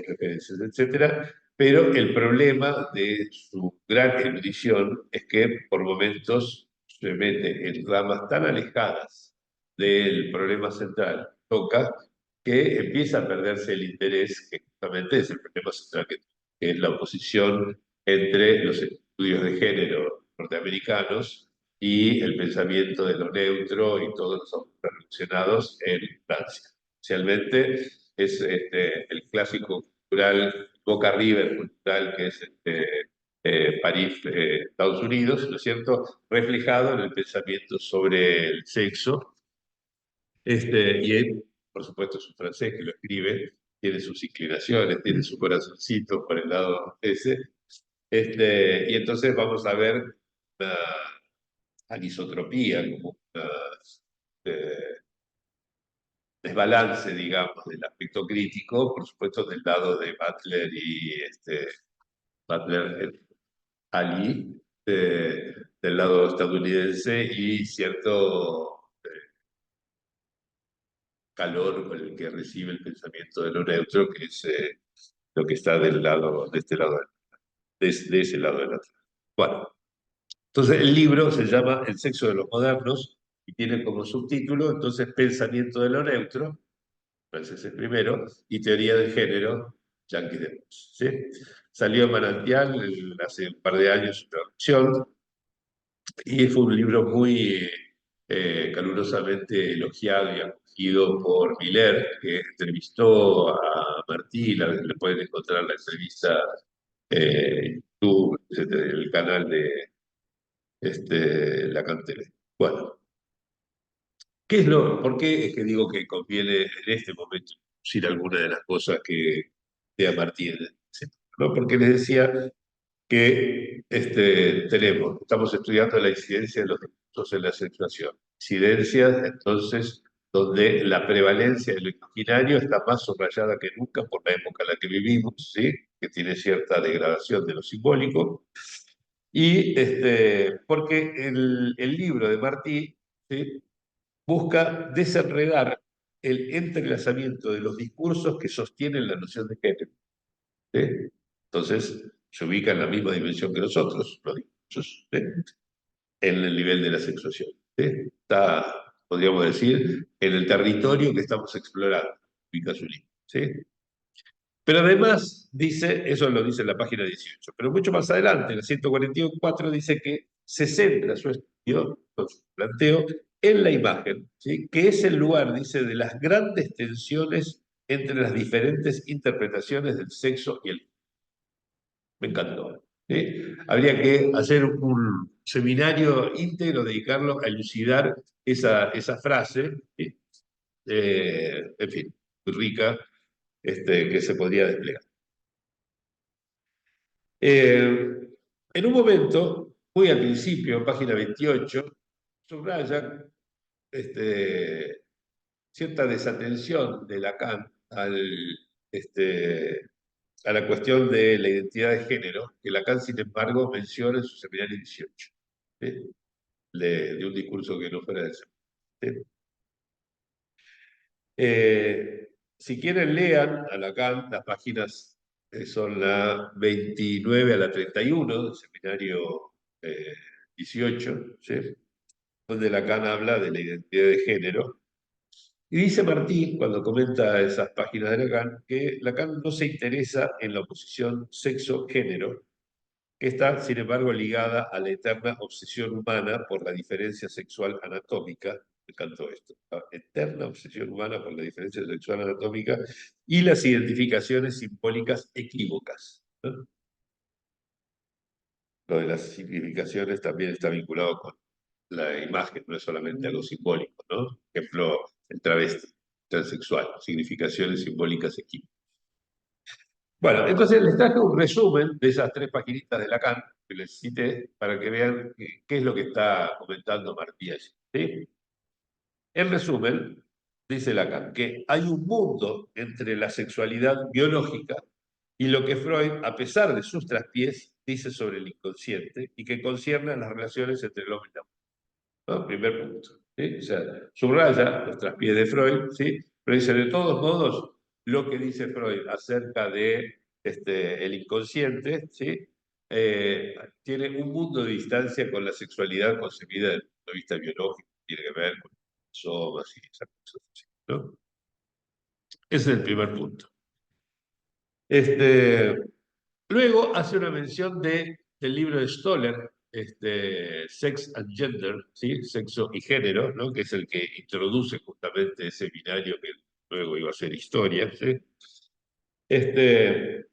referencias, etcétera. Pero el problema de su gran erudición es que por momentos se mete en ramas tan alejadas del problema central, toca, que empieza a perderse el interés, que justamente es el problema central, que es la oposición entre los estudios de género norteamericanos y el pensamiento de lo neutro y todos los autores relacionados en Francia. Especialmente es el clásico cultural, Boca River cultural, que es París, Estados Unidos, ¿no es cierto?, reflejado en el pensamiento sobre el sexo. Y él, por supuesto, es un francés que lo escribe, tiene sus inclinaciones, tiene su corazoncito por el lado ese. Y entonces vamos a ver una anisotropía, como una desbalance, digamos, del aspecto crítico, por supuesto, del lado de Butler y Butler Ali, del lado estadounidense, y cierto calor con el que recibe el pensamiento de lo neutro, que es lo que está del lado, de este lado, de ese lado del Atlántico. Bueno, entonces el libro se llama El sexo de los modernos y tiene como subtítulo, entonces, Pensamiento de lo neutro, francés es primero, y Teoría del género, Yankees de Blues, ¿sí? Salió en Manantial hace un par de años, su traducción, y fue un libro muy calurosamente elogiado y acogido por Miller, que entrevistó a Martí, le pueden encontrar la entrevista en YouTube, en el canal de La Cantera. Bueno, ¿por qué es que digo que conviene en este momento decir alguna de las cosas que de Martí, ¿no? Porque les decía que estamos estudiando la incidencia de los discursos en la acentuación. Incidencias, entonces, donde la prevalencia del imaginario está más subrayada que nunca por la época en la que vivimos, ¿sí?, que tiene cierta degradación de lo simbólico, y porque el libro de Martí, ¿sí?, busca desenredar el entrelazamiento de los discursos que sostienen la noción de género, ¿sí? Entonces, se ubica en la misma dimensión que nosotros, los discursos, ¿sí?, en el nivel de la sexuación, ¿sí? Está podríamos decir, en el territorio que estamos explorando, ubica su libro, ¿sí? Pero además dice, eso lo dice en la página 18, pero mucho más adelante, en la 144, dice que se centra su estudio, su planteo, en la imagen, ¿sí? Que es el lugar, dice, de las grandes tensiones entre las diferentes interpretaciones del sexo y el... Me encantó. ¿Sí? Habría que hacer un seminario íntegro, dedicarlo a elucidar esa frase, ¿sí? En fin, muy rica, que se podría desplegar. En un momento, muy al principio, en página 28, subraya cierta desatención de Lacan a la cuestión de la identidad de género, que Lacan, sin embargo, menciona en su seminario 18, ¿sí? De un discurso que no fuera de eso. ¿Sí? Si quieren, lean a Lacan, las páginas son la 29 a la 31 del seminario 18, ¿sí? Donde Lacan habla de la identidad de género. Y dice Martín, cuando comenta esas páginas de Lacan, que Lacan no se interesa en la oposición sexo-género, que está, sin embargo, ligada a la eterna obsesión humana por la diferencia sexual anatómica. Me encantó esto. La eterna obsesión humana por la diferencia sexual anatómica y las identificaciones simbólicas equívocas, ¿no? Lo de las significaciones también está vinculado con la imagen, no es solamente algo simbólico, ¿no? Por ejemplo, el travesti, transexual, significaciones simbólicas equívocas. Bueno, entonces les traje un resumen de esas tres paginitas de Lacan que les cité para que vean qué es lo que está comentando Martí allí, ¿sí? En resumen, dice Lacan que hay un mundo entre la sexualidad biológica y lo que Freud, a pesar de sus traspiés, dice sobre el inconsciente y que concierne a las relaciones entre el hombre y la mujer, ¿no? Primer punto, ¿sí? O sea, subraya los traspiés de Freud, ¿sí? Pero dice, de todos modos, lo que dice Freud acerca de el inconsciente, ¿sí? Tiene un mundo de distancia con la sexualidad concebida desde el punto de vista biológico, tiene que ver con somas y esas cosas así, ¿no? Ese es el primer punto. Luego hace una mención del libro de Stoller, Sex and Gender, ¿sí? Sexo y género, ¿no? Que es el que introduce justamente ese binario que luego iba a ser historia, ¿sí? Este,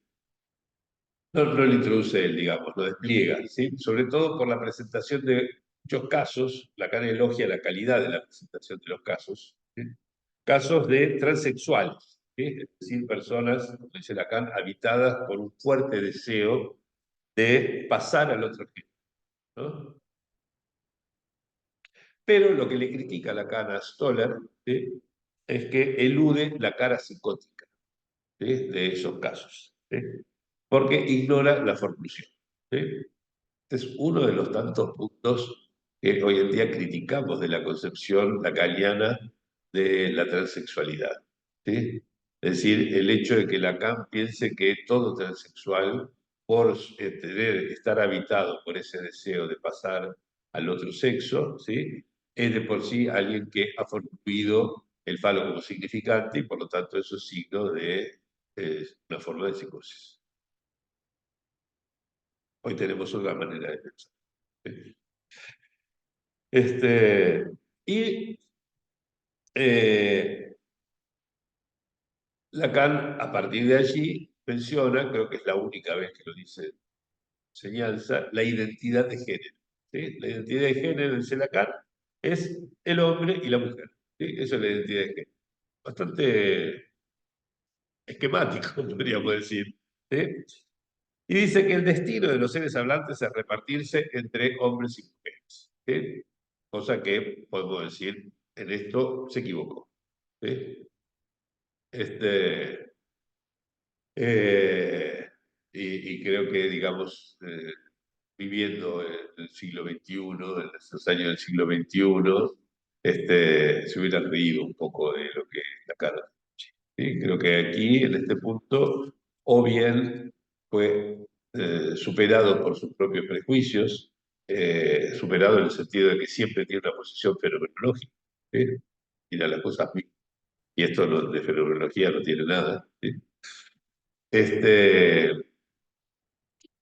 no lo introduce él, digamos, lo despliega, ¿sí? Sobre todo por la presentación de muchos casos. Lacan elogia la calidad de la presentación de los casos, ¿sí? Casos de transexuales, ¿sí? Es decir, personas, como dice Lacan, habitadas por un fuerte deseo de pasar al otro género, ¿no? Pero lo que le critica Lacan a Stoller, ¿sí? Es que elude la cara psicótica, ¿sí? De esos casos, ¿sí? Porque ignora la formación, ¿sí? Este es uno de los tantos puntos que hoy en día criticamos de la concepción lacaniana de la transexualidad, ¿sí? Es decir, el hecho de que Lacan piense que todo transexual, por estar habitado por ese deseo de pasar al otro sexo, ¿sí? Es de por sí alguien que ha formado el falo como significante y por lo tanto eso es signo de una forma de psicosis. Hoy tenemos otra manera de pensar. Y eh, Lacan, a partir de allí, menciona, creo que es la única vez que lo dice enseñanza, la identidad de género, ¿sí? La identidad de género, dice Lacan, es el hombre y la mujer, ¿sí? Eso es la identidad de género. Bastante esquemático, podríamos decir, ¿sí? Y dice que el destino de los seres hablantes es repartirse entre hombres y mujeres, ¿sí? Cosa que podemos decir, en esto se equivocó, ¿sí? Este, eh, y creo que, digamos, viviendo en el siglo XXI, en esos años del siglo XXI, se hubiera reído un poco de lo que es la cara. ¿Sí? Creo que aquí, en este punto, o bien fue superado por sus propios prejuicios, superado en el sentido de que siempre tiene una posición fenomenológica, ¿sí? Mira las cosas mismas. Y esto de fenomenología no tiene nada. ¿Sí? Este,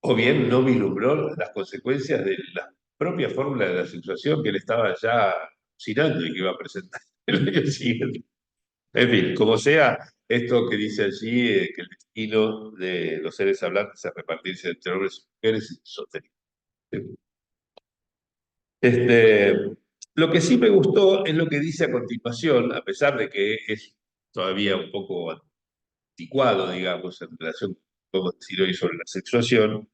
o bien no vislumbró las consecuencias de la propia fórmula de la situación que él estaba ya alucinando y que iba a presentar el año siguiente. En fin, como sea, esto que dice allí, que el destino de los seres hablantes es repartirse entre hombres y mujeres, es sostenible. Lo que sí me gustó es lo que dice a continuación, a pesar de que es todavía un poco anticuado, digamos, en relación, como decir hoy, sobre la sexuación.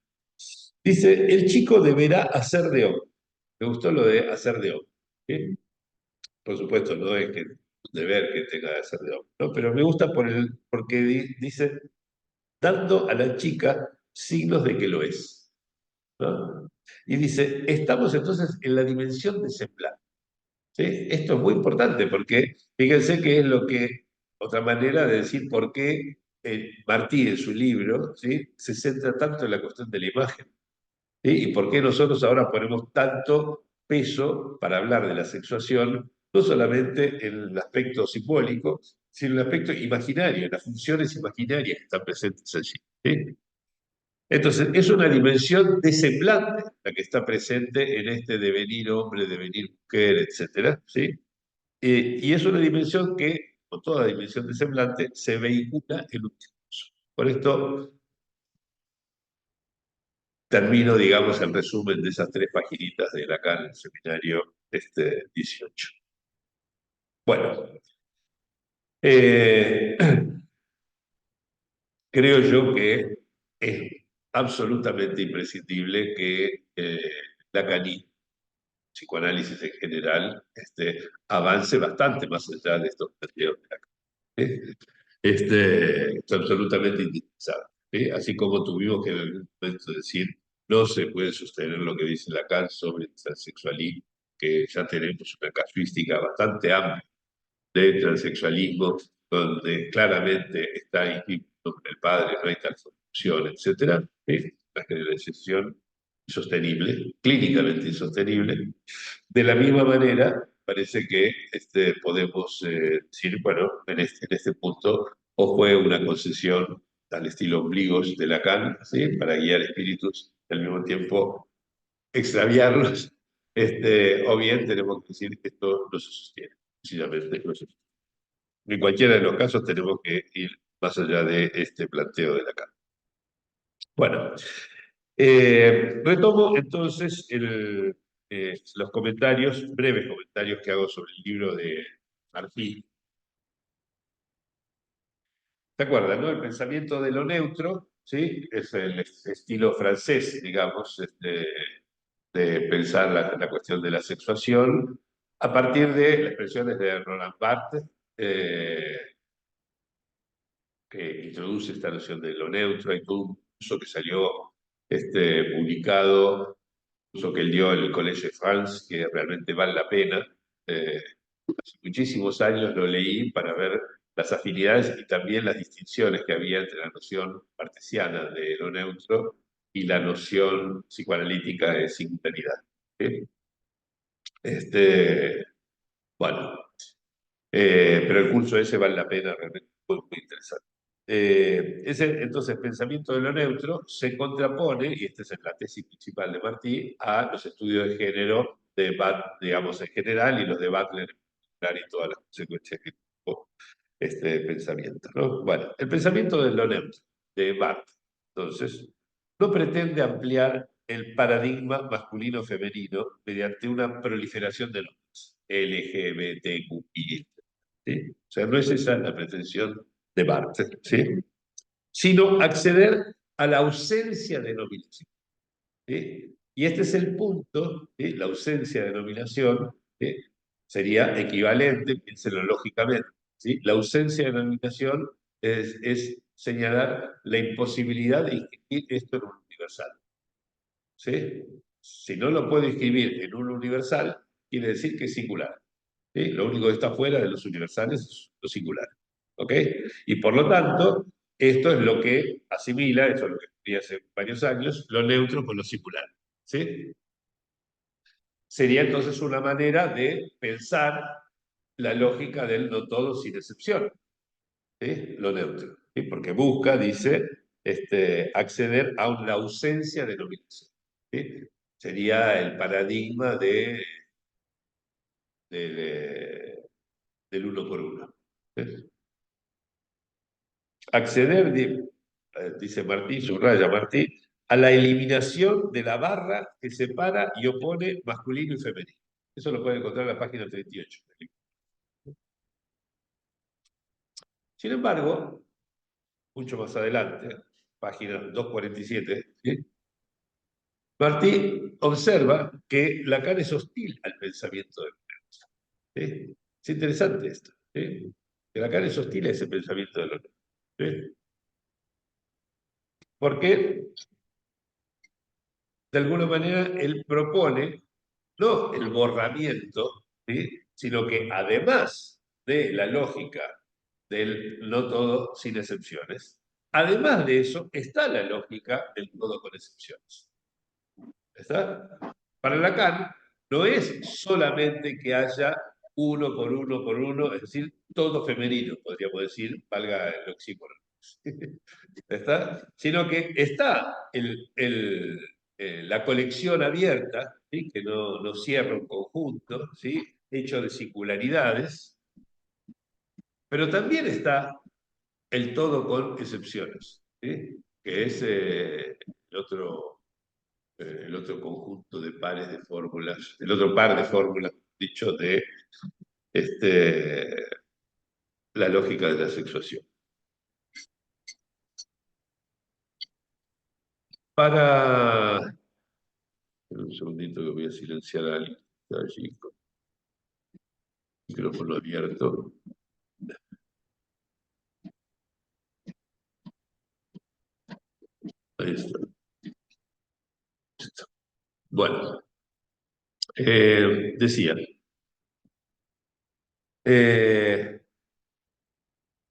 Dice, el chico deberá hacer de hombre. Me gustó lo de hacer de hombre. ¿Sí? Por supuesto, no es que un deber que tenga de hacer de hombre, ¿no? Pero me gusta porque dice, dando a la chica signos de que lo es. ¿No? Y dice, estamos entonces en la dimensión de semblante. ¿Sí? Esto es muy importante porque fíjense que es lo que, otra manera de decir por qué Martí en su libro, ¿sí? Se centra tanto en la cuestión de la imagen. ¿Sí? Y por qué nosotros ahora ponemos tanto peso para hablar de la sexuación, no solamente en el aspecto simbólico, sino en el aspecto imaginario, en las funciones imaginarias que están presentes allí. ¿Sí? Entonces, es una dimensión de semblante la que está presente en este devenir hombre, devenir mujer, etcétera, ¿sí? Y es una dimensión que, con toda dimensión de semblante, se vehicula en un discurso. Por esto termino, digamos, el resumen de esas 3 paginitas de Lacan en el seminario 18. Bueno, eh, creo yo que es absolutamente imprescindible que Lacanismo, psicoanálisis en general, avance bastante más allá de estos planteos de Lacan. ¿Sí? Es absolutamente indispensable. ¿Sí? Así como tuvimos que en algún momento decir, no se puede sostener lo que dice Lacan sobre el transexualismo, que ya tenemos una casuística bastante amplia de transexualismo, donde claramente está inscrito el padre, no hay tal solución, etc. ¿Sí? La generalización insostenible, clínicamente insostenible. De la misma manera, parece que podemos decir, bueno, en este punto, o fue una concesión al estilo ombligos de Lacan, ¿sí? Para guiar espíritus y al mismo tiempo extraviarlos, o bien tenemos que decir que esto no se sostiene, sencillamente no se sostiene. En cualquiera de los casos tenemos que ir más allá de este planteo de Lacan. Bueno, retomo entonces los comentarios, breves comentarios que hago sobre el libro de Martí. ¿Se acuerdan, no? El pensamiento de lo neutro, ¿sí? Es el estilo francés, digamos, de pensar la cuestión de la sexuación a partir de las expresiones de Roland Barthes, eh, que introduce esta noción de lo neutro. Hay todo un curso que salió publicado, curso que él dio en el Collège de France, que realmente vale la pena. Hace muchísimos años lo leí para ver las afinidades y también las distinciones que había entre la noción cartesiana de lo neutro y la noción psicoanalítica de simultaneidad. ¿Sí? Bueno, pero el curso ese vale la pena, realmente muy, muy interesante. Entonces, pensamiento de lo neutro se contrapone, y esta es la tesis principal de Martí, a los estudios de género de digamos, en general, y los de Butler en particular, y todas las consecuencias que tuvo este pensamiento, ¿no? Bueno, el pensamiento de lo neutro, de Barthes, entonces, no pretende ampliar el paradigma masculino-femenino mediante una proliferación de nombres, LGBTQI. ¿Sí? O sea, no es esa la pretensión de Barthes, ¿sí? Sino acceder a la ausencia de nominación. ¿Sí? Y este es el punto, ¿sí? La ausencia de nominación, ¿sí? Sería equivalente, piénselo lógicamente, ¿sí? La ausencia de nominación es señalar la imposibilidad de inscribir esto en un universal. ¿Sí? Si no lo puedo inscribir en un universal, quiere decir que es singular. ¿Sí? Lo único que está fuera de los universales es lo singular. ¿Ok? Y por lo tanto, esto es lo que asimila, eso es lo que estudié hace varios años, lo neutro con lo singular. ¿Sí? Sería entonces una manera de pensar la lógica del no todo sin excepción, ¿sí? Lo neutro, ¿sí? Porque busca, dice, acceder a la ausencia de nominación, ¿sí? Sería el paradigma del uno por uno. ¿Sí? Acceder, dice Martí, subraya Martí, a la eliminación de la barra que separa y opone masculino y femenino. Eso lo pueden encontrar en la página 38. Sin embargo, mucho más adelante, página 247, ¿sí? Martí observa que Lacan es hostil al pensamiento del neutro. ¿Sí? Es interesante esto. ¿Sí? Que Lacan es hostil a ese pensamiento del neutro. ¿Sí? Porque, de alguna manera, él propone no el borramiento, ¿sí? Sino que además de la lógica del no todo sin excepciones, además de eso está la lógica del todo con excepciones. ¿Está? Para Lacan no es solamente que haya uno por uno, es decir, todo femenino, podríamos decir, valga el oxímoron. ¿Está? Sino que está la colección abierta, ¿sí? Que no cierra un conjunto, ¿sí? Hecho de singularidades, pero también está el todo con excepciones, ¿sí? Que es el otro conjunto de pares de fórmulas, el otro par de fórmulas, dicho, de la lógica de la sexuación. Para... Un segundito que voy a silenciar a alguien. Está allí con el micrófono abierto. Ahí está. Bueno, decía, eh,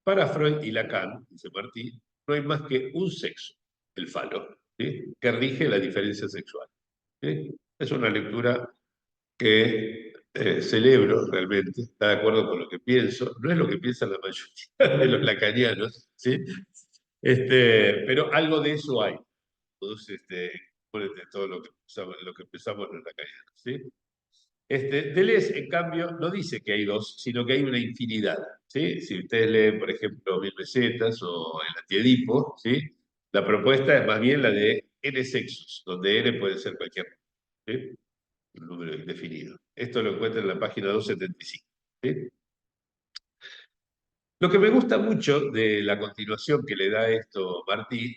para Freud y Lacan, dice Martí, no hay más que un sexo, el falo, ¿sí? Que rige la diferencia sexual. ¿Sí? Es una lectura que celebro realmente, está de acuerdo con lo que pienso, no es lo que piensan la mayoría de los lacanianos, ¿sí? Pero algo de eso hay, todos, todo lo que pensamos los lacanianos, ¿sí? Deleuze, en cambio, no dice que hay dos, sino que hay una infinidad, ¿sí? Si ustedes leen, por ejemplo, Mil Mesetas o El Antiedipo, ¿sí? La propuesta es más bien la de n sexos, donde n puede ser cualquier, ¿sí? Un número indefinido. Esto lo encuentra en la página 275. ¿Sí? Lo que me gusta mucho de la continuación que le da esto Martí,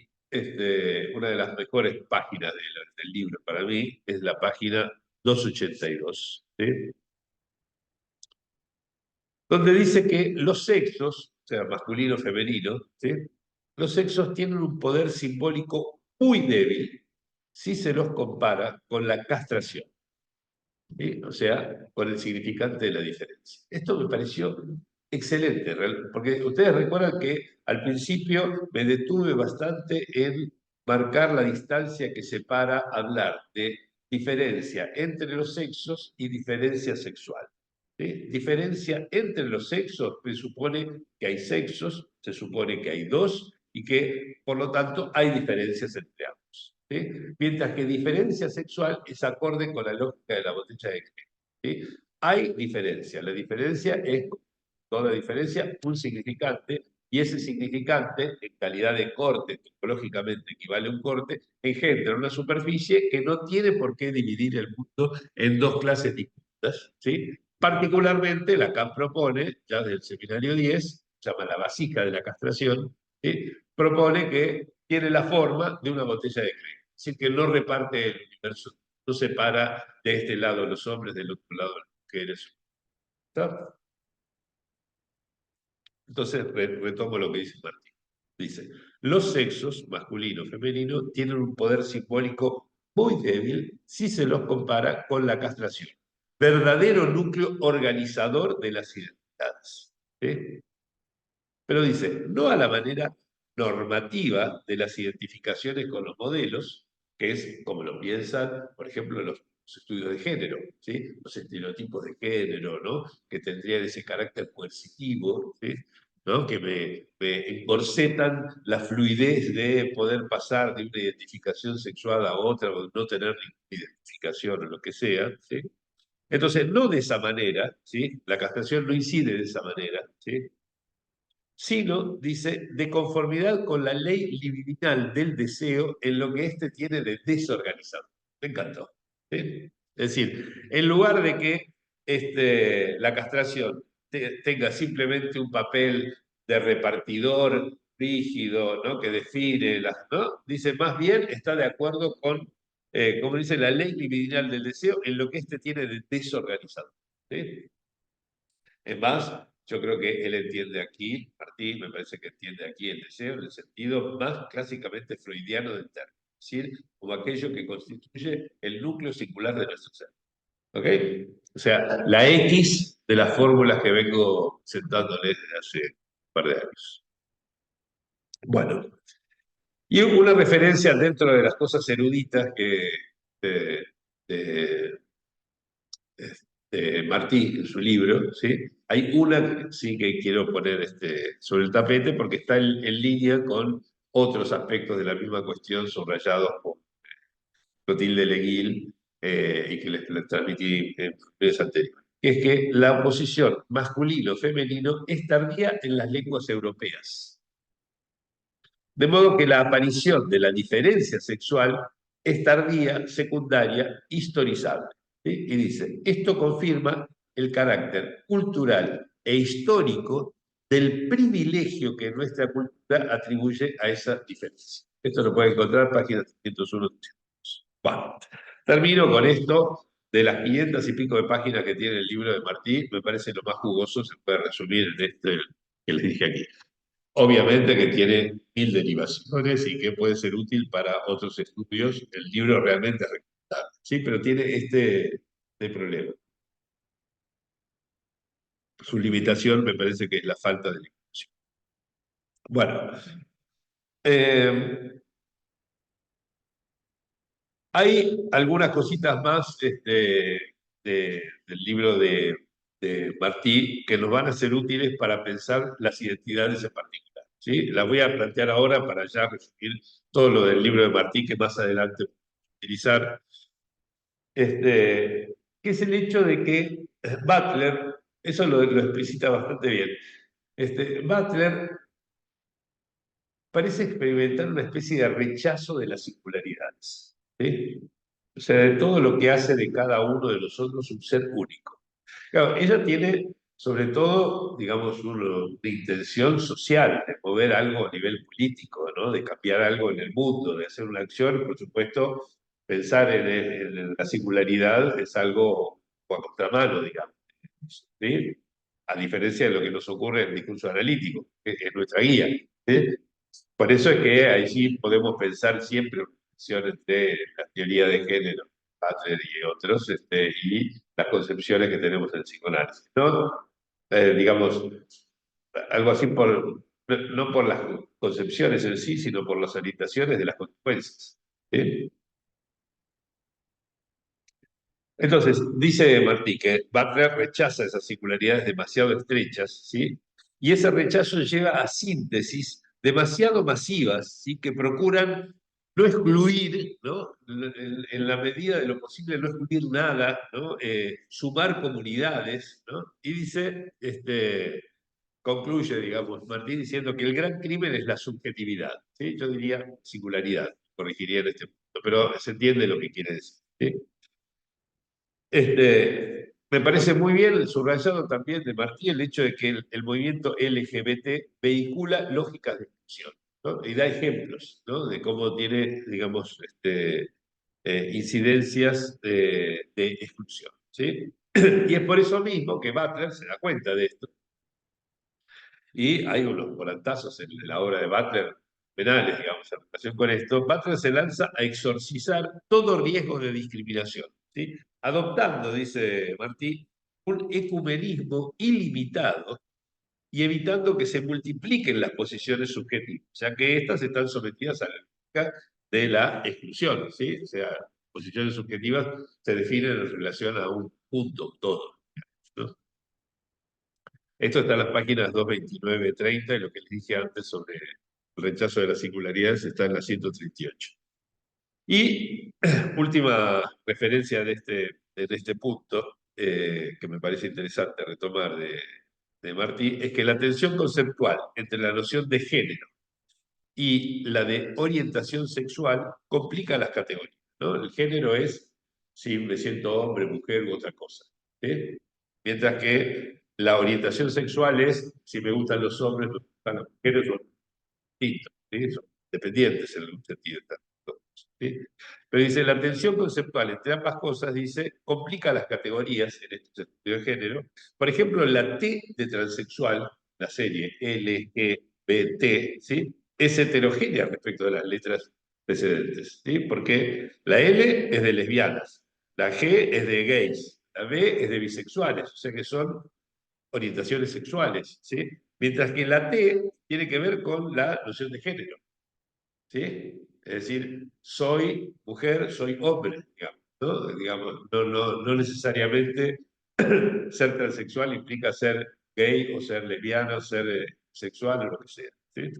una de las mejores páginas del libro para mí, es la página 282, ¿sí? Donde dice que los sexos, o sea, masculino, femenino, ¿sí? Los sexos tienen un poder simbólico muy débil si se los compara con la castración. ¿Sí? O sea, con el significante de la diferencia. Esto me pareció excelente, porque ustedes recuerdan que al principio me detuve bastante en marcar la distancia que separa hablar de diferencia entre los sexos y diferencia sexual. ¿Sí? Diferencia entre los sexos presupone que hay sexos, se supone que hay dos y que, por lo tanto, hay diferencias entre ambos. ¿Sí? Mientras que diferencia sexual es acorde con la lógica de la botella de crema. ¿Sí? Hay diferencia, la diferencia es, toda diferencia, un significante, y ese significante, en calidad de corte, topológicamente equivale a un corte, engendra una superficie que no tiene por qué dividir el mundo en dos clases distintas. ¿Sí? Particularmente, Lacan propone, ya del seminario 10, se llama la vasija de la castración, ¿sí? Propone que tiene la forma de una botella de crema, es decir, que no reparte el universo, no separa de este lado los hombres, del otro lado las mujeres. ¿Está? Entonces retomo lo que dice Martín. Dice, los sexos, masculino y femenino, tienen un poder simbólico muy débil si se los compara con la castración, verdadero núcleo organizador de las identidades. ¿Sí? Pero dice, no a la manera normativa de las identificaciones con los modelos, que es como lo piensan, por ejemplo, los los estudios de género, ¿sí? Los estereotipos de género, ¿no? Que tendrían ese carácter coercitivo, ¿sí? ¿No? Que me encorsetan la fluidez de poder pasar de una identificación sexual a otra o de no tener ninguna identificación o lo que sea, ¿sí? Entonces, no de esa manera, ¿sí? La castración no incide de esa manera, ¿sí? Sino, dice, de conformidad con la ley libidinal del deseo en lo que éste tiene de desorganizado. Me encantó. ¿Sí? Es decir, en lugar de que la castración tenga simplemente un papel de repartidor rígido, ¿no? Que define las, ¿no? Dice, más bien está de acuerdo con, como dice, la ley libidinal del deseo en lo que éste tiene de desorganizado. ¿Sí? Es más, yo creo que él entiende aquí, Martín, me parece que entiende aquí el deseo en el sentido más clásicamente freudiano del término, es decir, como aquello que constituye el núcleo singular de nuestro ser. ¿Ok? O sea, la X de las fórmulas que vengo sentándoles desde hace un par de años. Bueno, y una referencia dentro de las cosas eruditas que de, de- Martí en su libro, ¿sí? Hay una que sí que quiero poner sobre el tapete porque está en línea con otros aspectos de la misma cuestión subrayados por Clotilde Leguil y que les transmití en reuniones anteriores. Que es que la oposición masculino-femenino es tardía en las lenguas europeas. De modo que la aparición de la diferencia sexual es tardía, secundaria, historizable. ¿Sí? Y dice, esto confirma el carácter cultural e histórico del privilegio que nuestra cultura atribuye a esa diferencia. Esto lo pueden encontrar en páginas 301. Bueno, termino con esto. De las 500 y pico de páginas que tiene el libro de Martí, me parece lo más jugoso, se puede resumir en este que les dije aquí. Obviamente que tiene mil derivaciones y que puede ser útil para otros estudios. El libro realmente es recomendable, ¿sí? Pero tiene este problema. Su limitación me parece que es la falta de limitación. Bueno, eh, hay algunas cositas más del libro de Martí que nos van a ser útiles para pensar las identidades en particular. ¿Sí? Las voy a plantear ahora para ya resumir todo lo del libro de Martí que más adelante voy a utilizar. Que es el hecho de que Butler, eso lo explicita bastante bien, Butler parece experimentar una especie de rechazo de las singularidades, ¿sí? O sea, de todo lo que hace de cada uno de nosotros un ser único. Claro, ella tiene, sobre todo, digamos, una intención social de mover algo a nivel político, ¿no? De cambiar algo en el mundo, de hacer una acción. Por supuesto, pensar en la singularidad es algo a contramano, digamos, ¿sí? A diferencia de lo que nos ocurre en el discurso analítico, que es nuestra guía, ¿sí? Por eso es que allí podemos pensar siempre una relación entre la teoría de género, Butler y otros, y las concepciones que tenemos en el psicoanálisis, ¿no? Digamos, algo así no por las concepciones en sí, sino por las orientaciones de las consecuencias. ¿Sí? Entonces, dice Martí que Butler rechaza esas singularidades demasiado estrechas, ¿sí? Y ese rechazo lleva a síntesis demasiado masivas, ¿sí? Que procuran no excluir, ¿no? En la medida de lo posible, no excluir nada, ¿no? Sumar comunidades, ¿no? Y dice, concluye, digamos, Martí diciendo que el gran crimen es la subjetividad, ¿sí? Yo diría singularidad, corregiría en este punto, pero se entiende lo que quiere decir, ¿sí? Me parece muy bien el subrayado también de Martí el hecho de que el movimiento LGBT vehicula lógicas de exclusión, ¿no? Y da ejemplos, ¿no? De cómo tiene, digamos, incidencias de exclusión, ¿sí? Y es por eso mismo que Butler se da cuenta de esto. Y hay unos volantazos en la obra de Butler penales, digamos, en relación con esto. Butler se lanza a exorcizar todo riesgo de discriminación, ¿sí? Adoptando, dice Martí, un ecumenismo ilimitado y evitando que se multipliquen las posiciones subjetivas, ya que éstas están sometidas a la lógica de la exclusión, ¿sí? O sea, posiciones subjetivas se definen en relación a un punto, todo, ¿no? Esto está en las páginas 229-30 y lo que les dije antes sobre el rechazo de las singularidades está en la 138. Y última referencia de este punto, que me parece interesante retomar de Martí, es que la tensión conceptual entre la noción de género y la de orientación sexual complica las categorías, ¿no? El género es si me siento hombre, mujer u otra cosa, ¿sí? Mientras que la orientación sexual es si me gustan los hombres, me gustan las mujeres, son distintos, ¿sí? Son dependientes en algún sentido. ¿Sí? Pero dice, la tensión conceptual entre ambas cosas, dice, complica las categorías en estos estudios de género. Por ejemplo, la T de transexual, la serie LGBT, ¿sí? Es heterogénea respecto de las letras precedentes, ¿sí? Porque la L es de lesbianas, la G es de gays, la B es de bisexuales, o sea que son orientaciones sexuales, ¿sí? Mientras que la T tiene que ver con la noción de género, ¿sí? Es decir, soy mujer, soy hombre, digamos, ¿no? Digamos, no necesariamente ser transexual implica ser gay o ser lesbiana o ser sexual o lo que sea, ¿sí?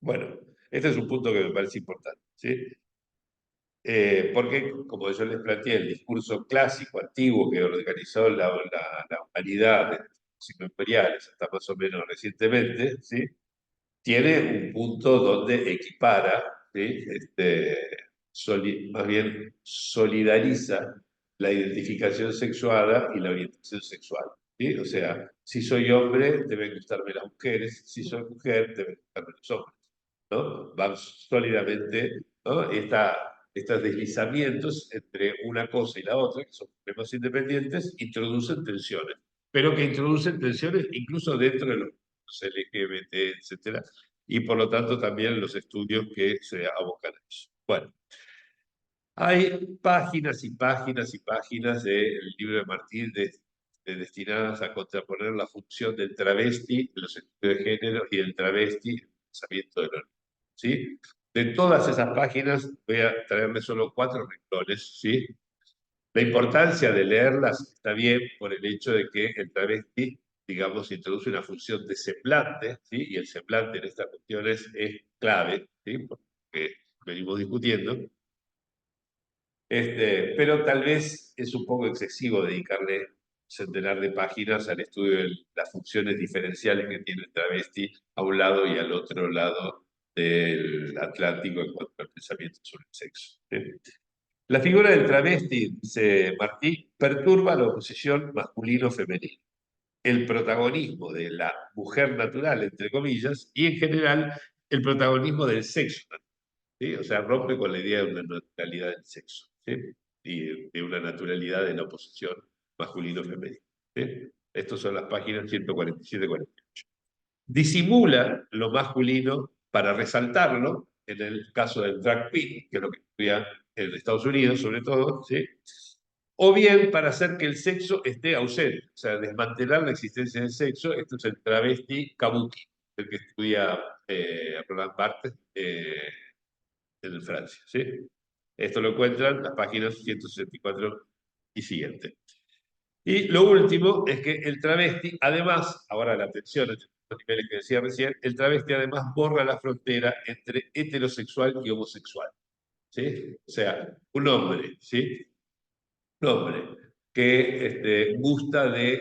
Bueno, este es un punto que me parece importante, ¿sí? Porque, como yo les planteé, el discurso clásico, antiguo, que organizó la humanidad desde los siglos imperiales hasta más o menos recientemente, ¿sí? Tiene un punto donde equipara, ¿sí? Más bien solidariza la identificación sexuada y la orientación sexual, ¿sí? O sea, si soy hombre, deben gustarme las mujeres; si soy mujer, deben gustarme los hombres, ¿no? Van sólidamente, ¿no? Estos deslizamientos entre una cosa y la otra, que son problemas independientes, introducen tensiones, pero que introducen tensiones incluso dentro de los LGBT, etcétera, y por lo tanto también los estudios que se abocan a eso. Bueno, hay páginas y páginas y páginas del libro de Martín destinadas a contraponer la función del travesti en los estudios de género y del travesti en el pensamiento de los niños, ¿sí? De todas esas páginas voy a traerles solo 4 renglones, ¿sí? La importancia de leerlas está bien por el hecho de que el travesti, digamos, introduce una función de semblante, ¿sí? Y el semblante en estas cuestiones es clave, ¿sí? Porque venimos discutiendo. Pero tal vez es un poco excesivo dedicarle un centenar de páginas al estudio de las funciones diferenciales que tiene el travesti a un lado y al otro lado del Atlántico en cuanto al pensamiento sobre el sexo, ¿sí? La figura del travesti, dice Martí, perturba la oposición masculino-femenina, el protagonismo de la mujer natural, entre comillas, y en general el protagonismo del sexo, ¿sí? O sea, rompe con la idea de una naturalidad del sexo, ¿sí? Y de una naturalidad de la oposición masculino-femenina, ¿sí? Estas son las páginas 147-48. Disimula lo masculino para resaltarlo, en el caso del drag queen, que es lo que estudia en Estados Unidos sobre todo, ¿sí? O bien para hacer que el sexo esté ausente, o sea, desmantelar la existencia del sexo. Esto es el travesti kabuki, el que estudia Roland Barthes en Francia, ¿sí? Esto lo encuentran en las páginas 164 y siguiente. Y lo último es que el travesti, además, ahora la atención a los niveles que decía recién, el travesti además borra la frontera entre heterosexual y homosexual, ¿sí? O sea, un hombre, ¿sí? Un hombre que gusta de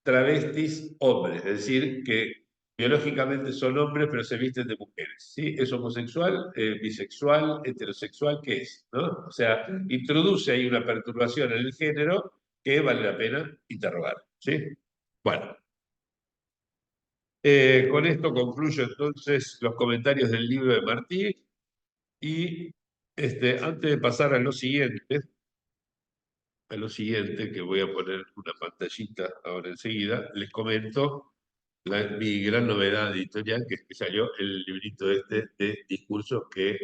travestis hombres, es decir, que biológicamente son hombres pero se visten de mujeres, ¿sí? ¿Es homosexual, bisexual, heterosexual? ¿Qué es? ¿No? O sea, introduce ahí una perturbación en el género que vale la pena interrogar, ¿sí? Bueno, con esto concluyo entonces los comentarios del libro de Martí y antes de pasar a lo siguiente, que voy a poner una pantallita ahora enseguida, les comento mi gran novedad editorial, que es que salió el librito de discursos que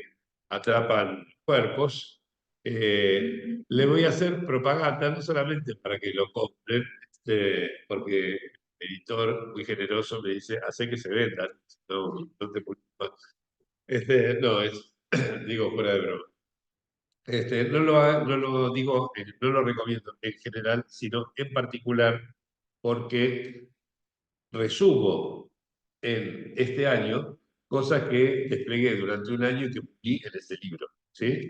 atrapan cuerpos. Le voy a hacer propaganda, no solamente para que lo compren, porque el editor muy generoso me dice, hace que se vendan, no te preocupes. No, es, digo fuera de broma. No lo digo, no lo recomiendo en general, sino en particular porque resumo en este año cosas que desplegué durante un año y que publiqué en este libro, ¿sí?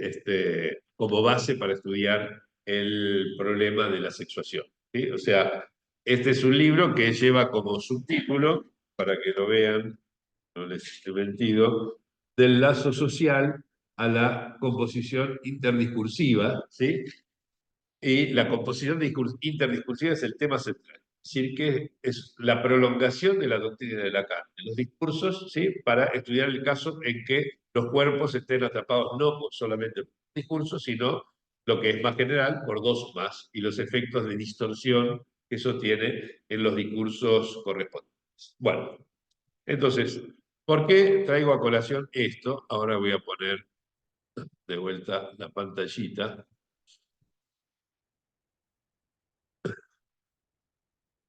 Como base para estudiar el problema de la sexuación, ¿sí? O sea, este es un libro que lleva como subtítulo, para que lo vean, no les he mentido, del lazo social a la composición interdiscursiva, ¿sí? Y la composición interdiscursiva es el tema central. Es decir, que es la prolongación de la doctrina de Lacan, en los discursos, ¿sí? Para estudiar el caso en que los cuerpos estén atrapados no solamente por un discurso, sino lo que es más general, por dos o más, y los efectos de distorsión que eso tiene en los discursos correspondientes. Bueno, entonces, ¿por qué traigo a colación esto? Ahora voy a poner de vuelta la pantallita,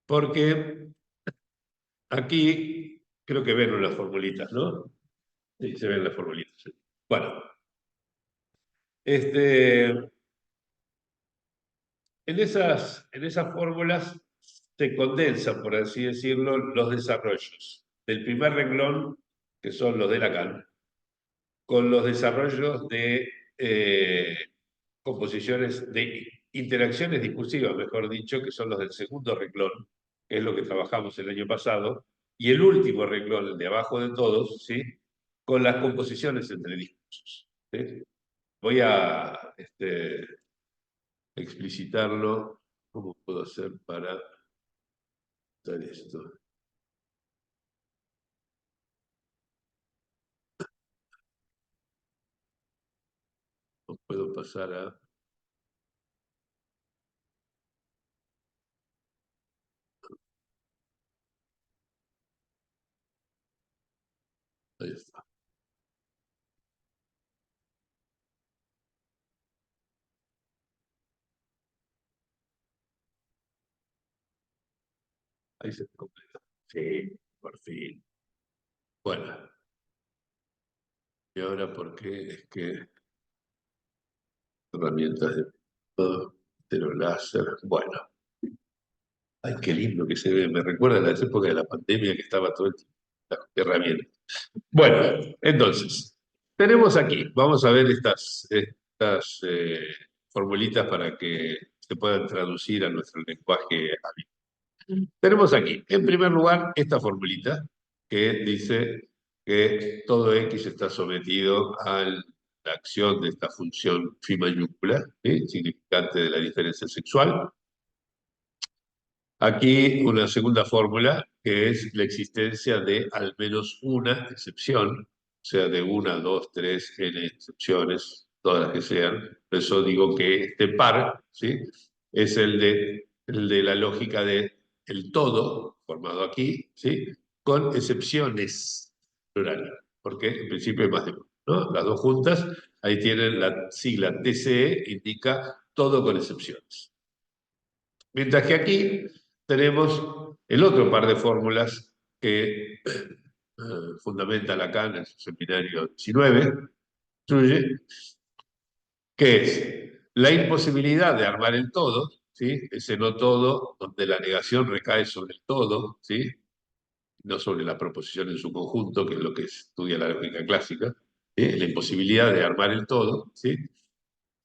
porque aquí creo que ven las formulitas, ¿no? Sí, se ven las formulitas. Sí. Bueno, este, en esas fórmulas se condensan, por así decirlo, los desarrollos del primer renglón, que son los de Lacan, con los desarrollos de composiciones, de interacciones discursivas, mejor dicho, que son los del segundo renglón, que es lo que trabajamos el año pasado, y el último renglón, el de abajo de todos, ¿sí? Con las composiciones entre discursos. ¿Sí? Voy a explicitarlo. ¿Cómo puedo hacer para dar esto? No puedo pasar a... Ahí está. Ahí se completa. Sí, por fin. Bueno, ¿y ahora por qué? Es que herramientas de pero láser. Bueno, ay, qué lindo que se ve. Me recuerda a las épocas de la pandemia que estaba todo el tiempo. Las herramientas. Bueno, entonces, tenemos aquí, vamos a ver estas formulitas para que se puedan traducir a nuestro lenguaje habitual. Tenemos aquí, en primer lugar, esta formulita que dice que todo X está sometido a la acción de esta función phi mayúscula, ¿sí? Significante de la diferencia sexual. Aquí una segunda fórmula, que es la existencia de al menos una excepción, o sea, de una, dos, tres, n excepciones, todas las que sean. Por eso digo que este par, ¿sí? Es el de la lógica de el todo, formado aquí, ¿sí? Con excepciones, plural, porque en principio hay más de uno, ¿no? Las dos juntas, ahí tienen la sigla TCE, indica todo con excepciones. Mientras que aquí tenemos el otro par de fórmulas que fundamenta Lacan en su seminario 19, construye, que es la imposibilidad de armar el todo, ¿sí? Ese no todo, donde la negación recae sobre el todo, ¿sí? No sobre la proposición en su conjunto, que es lo que estudia la lógica clásica, ¿sí? La imposibilidad de armar el todo, ¿sí?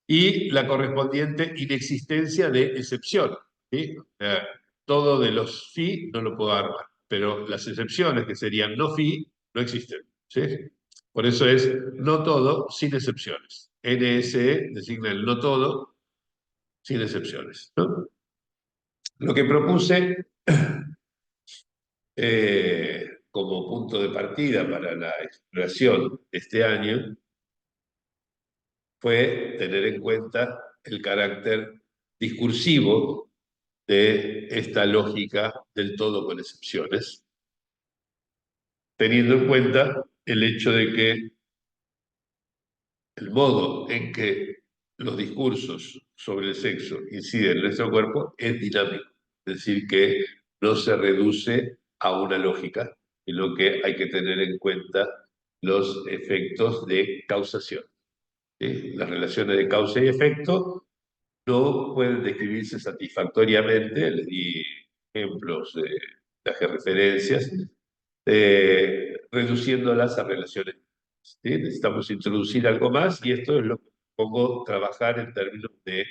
Y la correspondiente inexistencia de excepción, ¿sí? Todo de los phi no lo puedo armar, pero las excepciones, que serían no phi, no existen, ¿sí? Por eso es no todo sin excepciones. NSE designa el no todo sin excepciones, ¿no? Lo que propuse como punto de partida para la exploración de este año fue tener en cuenta el carácter discursivo de esta lógica del todo con excepciones, teniendo en cuenta el hecho de que el modo en que los discursos sobre el sexo inciden en nuestro cuerpo es dinámico, es decir, que no se reduce a una lógica, sino que hay que tener en cuenta los efectos de causación. ¿sí? Las relaciones de causa y efecto no pueden describirse satisfactoriamente, les di ejemplos, traje referencias, reduciéndolas a relaciones. ¿Sí? Necesitamos introducir algo más y esto es lo que pongo trabajar en términos de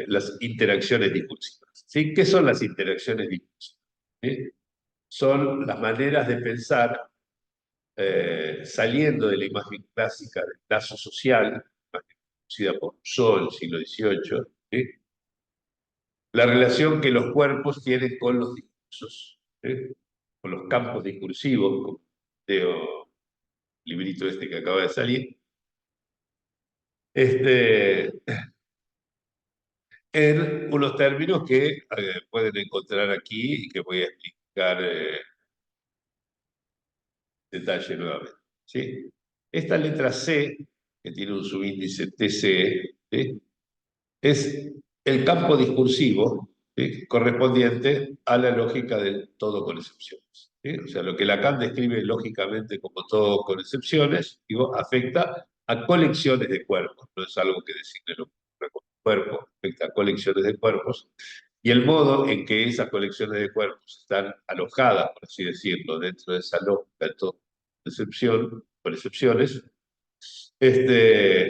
las interacciones discursivas. ¿Sí? ¿Qué son las interacciones discursivas? ¿Sí? Son las maneras de pensar saliendo de la imagen clásica del lazo social, conocida por Rousseau en el siglo XVIII, ¿sí? La relación que los cuerpos tienen con los discursos, ¿sí? Con los campos discursivos, como Teo, librito este que acaba de salir, en unos términos que pueden encontrar aquí y que voy a explicar detalle nuevamente. ¿Sí? Esta letra C, que tiene un subíndice TCE, ¿sí? Es el campo discursivo, ¿sí? Correspondiente a la lógica del todo con excepciones. ¿Sí? O sea, lo que Lacan describe lógicamente como todo con excepciones, digo, afecta a colecciones de cuerpos, no es algo que designe lo que ocurre con el cuerpo, afecta a colecciones de cuerpos, y el modo en que esas colecciones de cuerpos están alojadas, por así decirlo, dentro de esa lógica de todo con excepciones,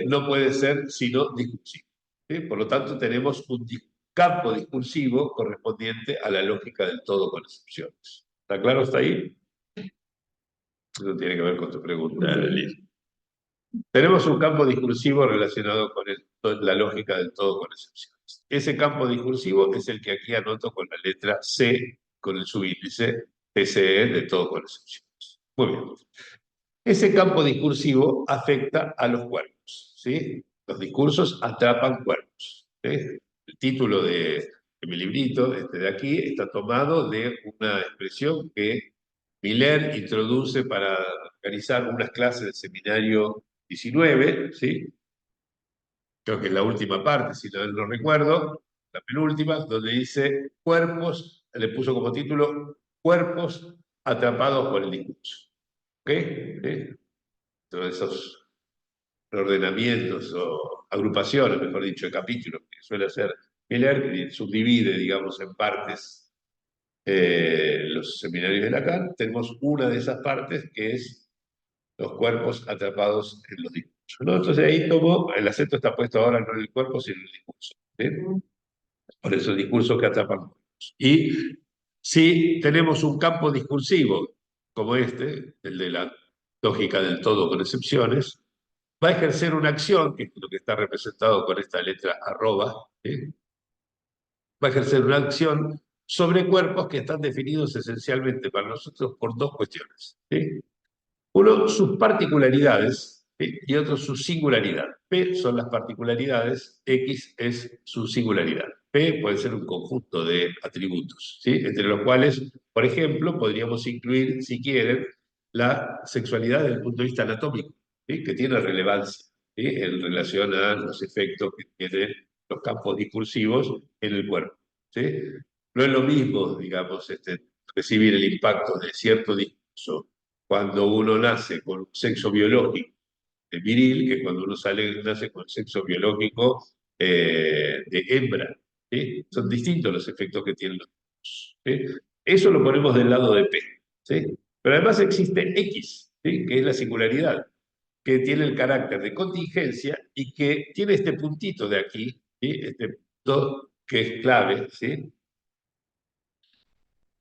no puede ser sino discursivo. ¿Sí? Por lo tanto, tenemos un campo discursivo correspondiente a la lógica del todo con excepciones. ¿Está claro hasta ahí? Eso tiene que ver con tu pregunta, Liz. Tenemos un campo discursivo relacionado con la lógica del todo con excepciones. Ese campo discursivo es el que aquí anoto con la letra C, con el subíndice TCE de todo con excepciones. Muy bien. Ese campo discursivo afecta a los cuerpos, ¿sí? Los discursos atrapan cuerpos. ¿Sí? El título de mi librito, este de aquí, está tomado de una expresión que Miller introduce para organizar unas clases del seminario 19, ¿sí? Creo que es la última parte, si no recuerdo, la penúltima, donde dice cuerpos, le puso como título, cuerpos atrapados por el discurso. ¿Ok? ¿Sí? Todos esos ordenamientos o agrupaciones, mejor dicho, de capítulos que suele hacer Miller, que subdivide, digamos, en partes los seminarios de Lacan. Tenemos una de esas partes que es los cuerpos atrapados en los discursos, ¿no? Entonces ahí tomo, el acento está puesto ahora no en el cuerpo, sino en el discurso. ¿Sí? Por eso el discurso que atrapan cuerpos. Y si tenemos un campo discursivo como este, el de la lógica del todo con excepciones, va a ejercer una acción, que es lo que está representado con esta letra arroba, ¿sí? Va a ejercer una acción sobre cuerpos que están definidos esencialmente para nosotros por dos cuestiones. ¿Sí? Uno, sus particularidades, ¿sí? Y otro, su singularidad. P son las particularidades, X es su singularidad. P puede ser un conjunto de atributos, ¿sí? Entre los cuales, por ejemplo, podríamos incluir, si quieren, la sexualidad desde el punto de vista anatómico, ¿sí? Que tiene relevancia, ¿sí? En relación a los efectos que tienen los campos discursivos en el cuerpo, ¿sí? No es lo mismo, digamos, recibir el impacto de cierto discurso cuando uno nace con un sexo biológico viril que cuando uno nace con sexo biológico de hembra. ¿Sí? Son distintos los efectos que tienen los dos. ¿Sí? Eso lo ponemos del lado de P. ¿Sí? Pero además existe X, ¿sí? Que es la singularidad, que tiene el carácter de contingencia y que tiene este puntito de aquí, ¿sí? Este punto que es clave, ¿sí?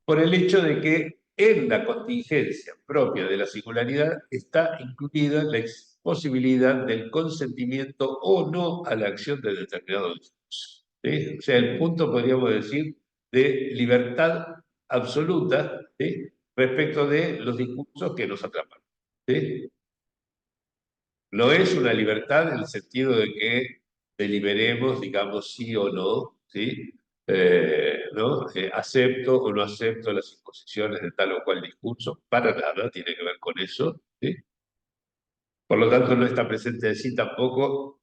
Por el hecho de que en la contingencia propia de la singularidad está incluida la posibilidad del consentimiento o no a la acción de determinado discurso. ¿Sí? O sea, el punto, podríamos decir, de libertad absoluta, ¿sí? Respecto de los discursos que nos atrapan. ¿Sí? No es una libertad en el sentido de que deliberemos, digamos, sí o no, ¿sí? ¿No? Acepto o no acepto las imposiciones de tal o cual discurso, para nada tiene que ver con eso, ¿sí? Por lo tanto, no está presente así tampoco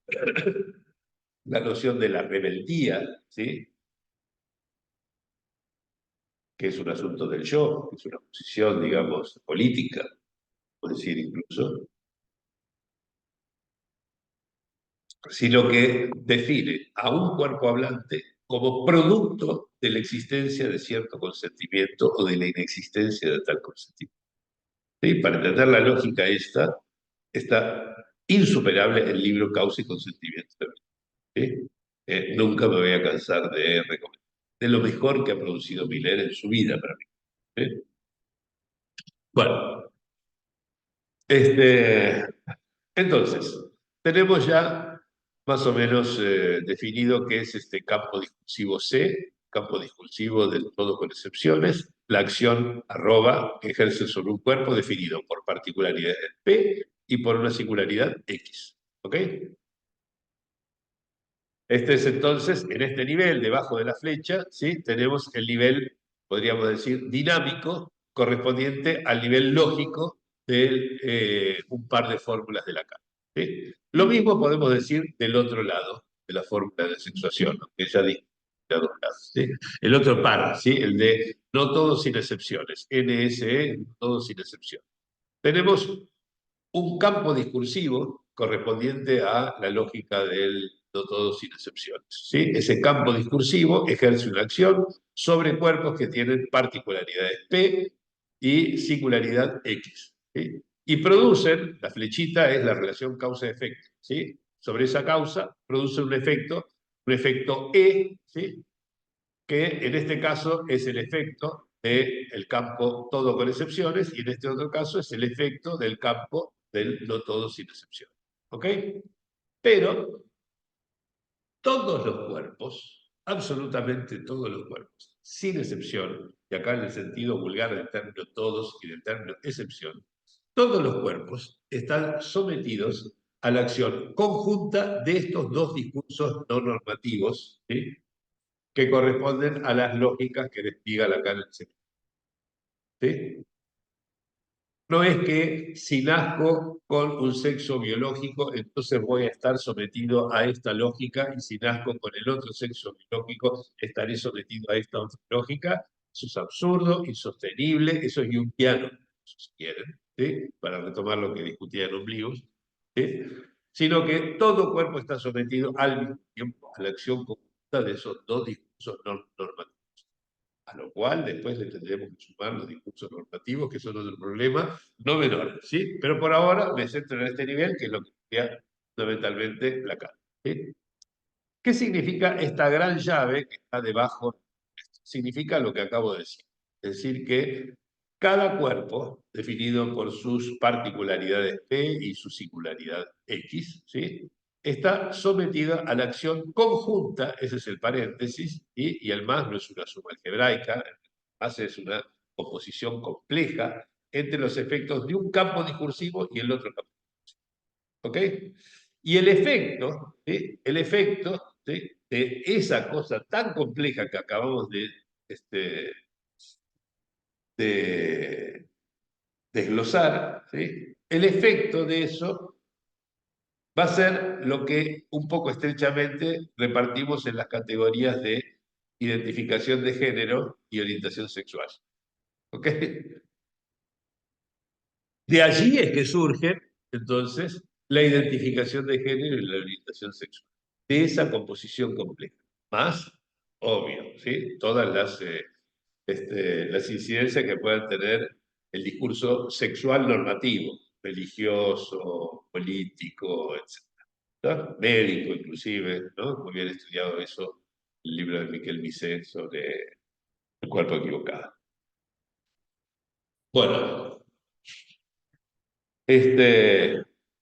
la noción de la rebeldía, ¿sí? Que es un asunto del yo, que es una posición, digamos, política, por decir incluso. sino que define a un cuerpo hablante como producto de la existencia de cierto consentimiento o de la inexistencia de tal consentimiento. ¿Sí? Para entender la lógica esta, está insuperable el libro Causa y Consentimiento. ¿Sí? Nunca me voy a cansar de recomendar. Es lo mejor que ha producido Miller en su vida para mí. ¿Sí? Bueno, entonces, tenemos ya más o menos definido qué es este campo discursivo C, campo discursivo del todo con excepciones, la acción arroba que ejerce sobre un cuerpo definido por particularidades P y por una singularidad X. ¿Ok? Este es entonces, en este nivel, debajo de la flecha, ¿sí? Tenemos el nivel, podríamos decir, dinámico, correspondiente al nivel lógico de un par de fórmulas de Lacan. ¿Sí? Lo mismo podemos decir del otro lado de la fórmula de sexuación, ¿no? Que ya dije de dos lados, ¿sí? El otro par, ¿sí? El de no todos sin excepciones, NSE, todos sin excepción. Tenemos un campo discursivo correspondiente a la lógica del no todos sin excepciones. ¿Sí? Ese campo discursivo ejerce una acción sobre cuerpos que tienen particularidades P y singularidad X. ¿Sí? Y producen, la flechita es la relación causa-efecto. ¿Sí? Sobre esa causa produce un efecto E, ¿sí? Que en este caso es el efecto del campo todo con excepciones y en este otro caso es el efecto del campo del no todo sin excepción. ¿Ok? Pero todos los cuerpos, absolutamente todos los cuerpos, sin excepción, y acá en el sentido vulgar del término todos y del término excepción, todos los cuerpos están sometidos a la acción conjunta de estos dos discursos no normativos, ¿sí? Que corresponden a las lógicas que despliega Lacan en el sexo. ¿Sí? No es que si nazco con un sexo biológico, entonces voy a estar sometido a esta lógica, y si nazco con el otro sexo biológico, estaré sometido a esta otra lógica. Eso es absurdo, insostenible, eso es junguiano, si quieren, ¿sí? Para retomar lo que discutía en Ombligos, ¿sí? Sino que todo cuerpo está sometido al mismo tiempo a la acción conjunta de esos dos discursos normativos. A lo cual después le tendremos que sumar los discursos normativos, que son otro problema no menor, ¿sí? Pero por ahora me centro en este nivel, que es lo que sería fundamentalmente Lacan. ¿Sí? ¿Qué significa esta gran llave que está debajo? Significa lo que acabo de decir. Es decir, que cada cuerpo, definido por sus particularidades P y su singularidad X, ¿sí? Está sometido a la acción conjunta, ese es el paréntesis, y el más no es una suma algebraica, el más es una composición compleja entre los efectos de un campo discursivo y el otro campo. ¿Ok? Y el efecto, ¿sí? El efecto, ¿sí? De esa cosa tan compleja que acabamos de desglosar, ¿sí? El efecto de eso va a ser lo que un poco estrechamente repartimos en las categorías de identificación de género y orientación sexual. ¿Ok? De allí es que surge, entonces, la identificación de género y la orientación sexual, de esa composición compleja. Más, obvio, ¿sí? Todas las incidencias que puedan tener el discurso sexual normativo, religioso, político, etc. ¿No? Médico, inclusive, ¿no? Muy bien estudiado eso, el libro de Miquel Misé sobre el cuerpo equivocado. Bueno,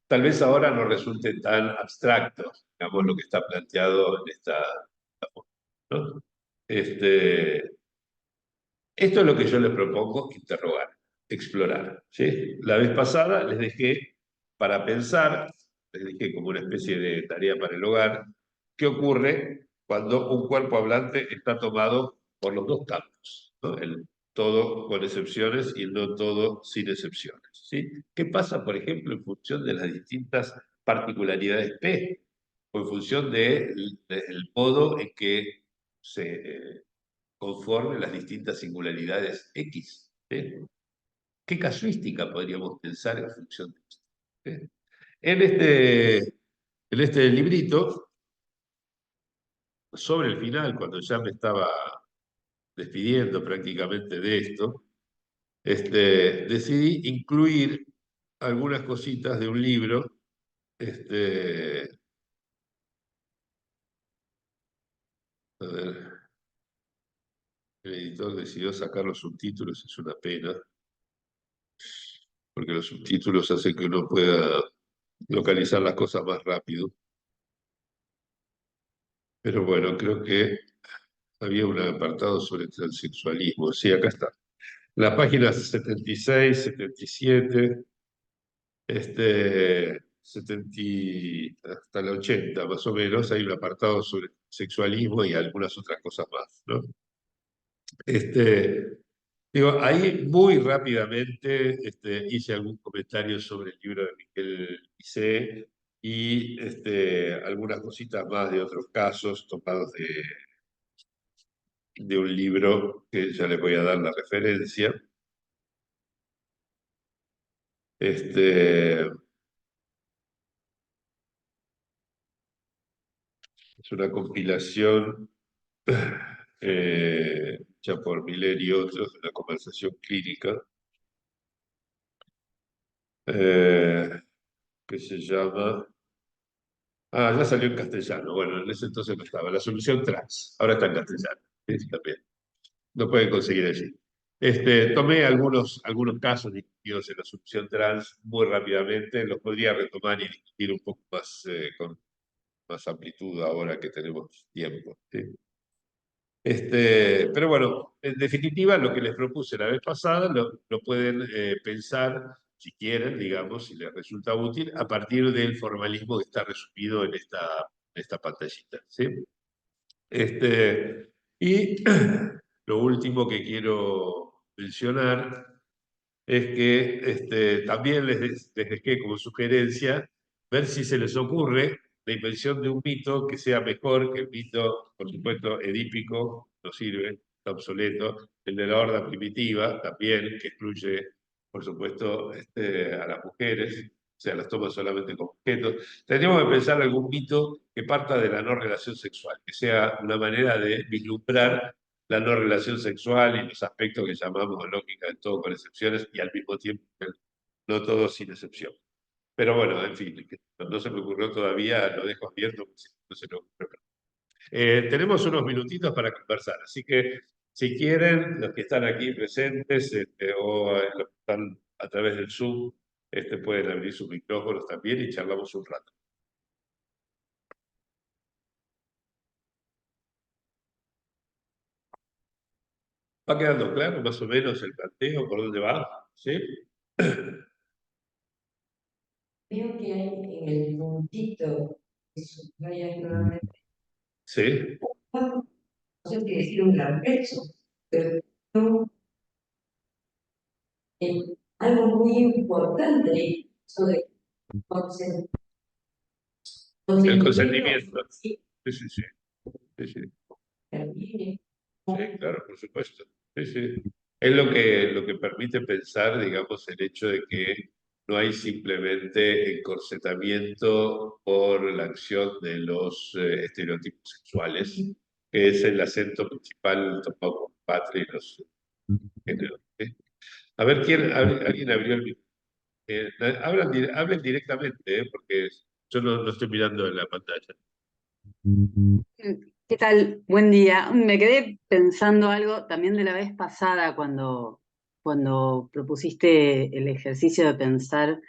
tal vez ahora no resulte tan abstracto, digamos, lo que está planteado en esta forma, ¿no? Esto es lo que yo les propongo interrogar, explorar, ¿sí? La vez pasada les dejé para pensar, les dejé como una especie de tarea para el hogar, qué ocurre cuando un cuerpo hablante está tomado por los dos campos, ¿no? El todo con excepciones y el no todo sin excepciones, ¿sí? ¿Qué pasa, por ejemplo, en función de las distintas particularidades P o en función del modo en que se conforme las distintas singularidades X? ¿Sí? ¿Qué casuística podríamos pensar en función de esto? ¿Sí? En En este librito, sobre el final, cuando ya me estaba despidiendo prácticamente de esto, decidí incluir algunas cositas de un libro. A ver, el editor decidió sacar los subtítulos, es una pena, porque los subtítulos hacen que uno pueda localizar las cosas más rápido. Pero bueno, creo que había un apartado sobre transexualismo. Sí, acá está. Las páginas 76, 77, 70, hasta el 80 más o menos, hay un apartado sobre sexualismo y algunas otras cosas más, ¿no? Digo, ahí muy rápidamente hice algún comentario sobre el libro de Miquel Isé y algunas cositas más de otros casos tomados de un libro que ya les voy a dar la referencia. Es una compilación hecha por Miller y otros de una conversación clínica eh, que se llama... Ah, ya salió en castellano. Bueno, en ese entonces no estaba. La solución trans. Ahora está en castellano. Sí, también. Lo pueden conseguir allí. Tomé algunos casos discutidos en la solución trans muy rápidamente. Los podría retomar y discutir un poco más con más amplitud ahora que tenemos tiempo. ¿Sí? Pero bueno, en definitiva, lo que les propuse la vez pasada lo pueden pensar, si quieren, digamos, si les resulta útil, a partir del formalismo que está resumido en esta pantallita. ¿Sí? Y lo último que quiero mencionar es que también les dejé como sugerencia ver si se les ocurre la invención de un mito que sea mejor que el mito, por supuesto, edípico, no sirve, está obsoleto, el de la horda primitiva, también, que excluye, por supuesto, a las mujeres, o sea, las toma solamente como objetos. Tendríamos que pensar algún mito que parta de la no relación sexual, que sea una manera de vislumbrar la no relación sexual y los aspectos que llamamos lógica de todo con excepciones y al mismo tiempo no todo sin excepción. Pero bueno, en fin, que no se me ocurrió todavía, lo dejo abierto, porque si no se me ocurre. Tenemos unos minutitos para conversar, así que si quieren, los que están aquí presentes o los que están a través del Zoom, pueden abrir sus micrófonos también y charlamos un rato. ¿Va quedando claro más o menos el planteo, por dónde va? ¿Sí? Veo que hay en el puntito que subraya nuevamente. Sí. No sé si decir un larguecho, pero no, algo muy importante, eso de El consentimiento. consentimiento. Sí, Sí, sí, sí. Sí, sí. también. Sí, claro, por supuesto. Sí, sí. Es lo que permite pensar, digamos, el hecho de que no hay simplemente encorsetamiento por la acción de los estereotipos sexuales, que es el acento principal tomado por Patria y los géneros. ¿Sí? A ver, ¿alguien abrió el micrófono? Hablen directamente, porque yo no estoy mirando en la pantalla. ¿Qué tal? Buen día. Me quedé pensando algo también de la vez pasada cuando propusiste el ejercicio de pensar,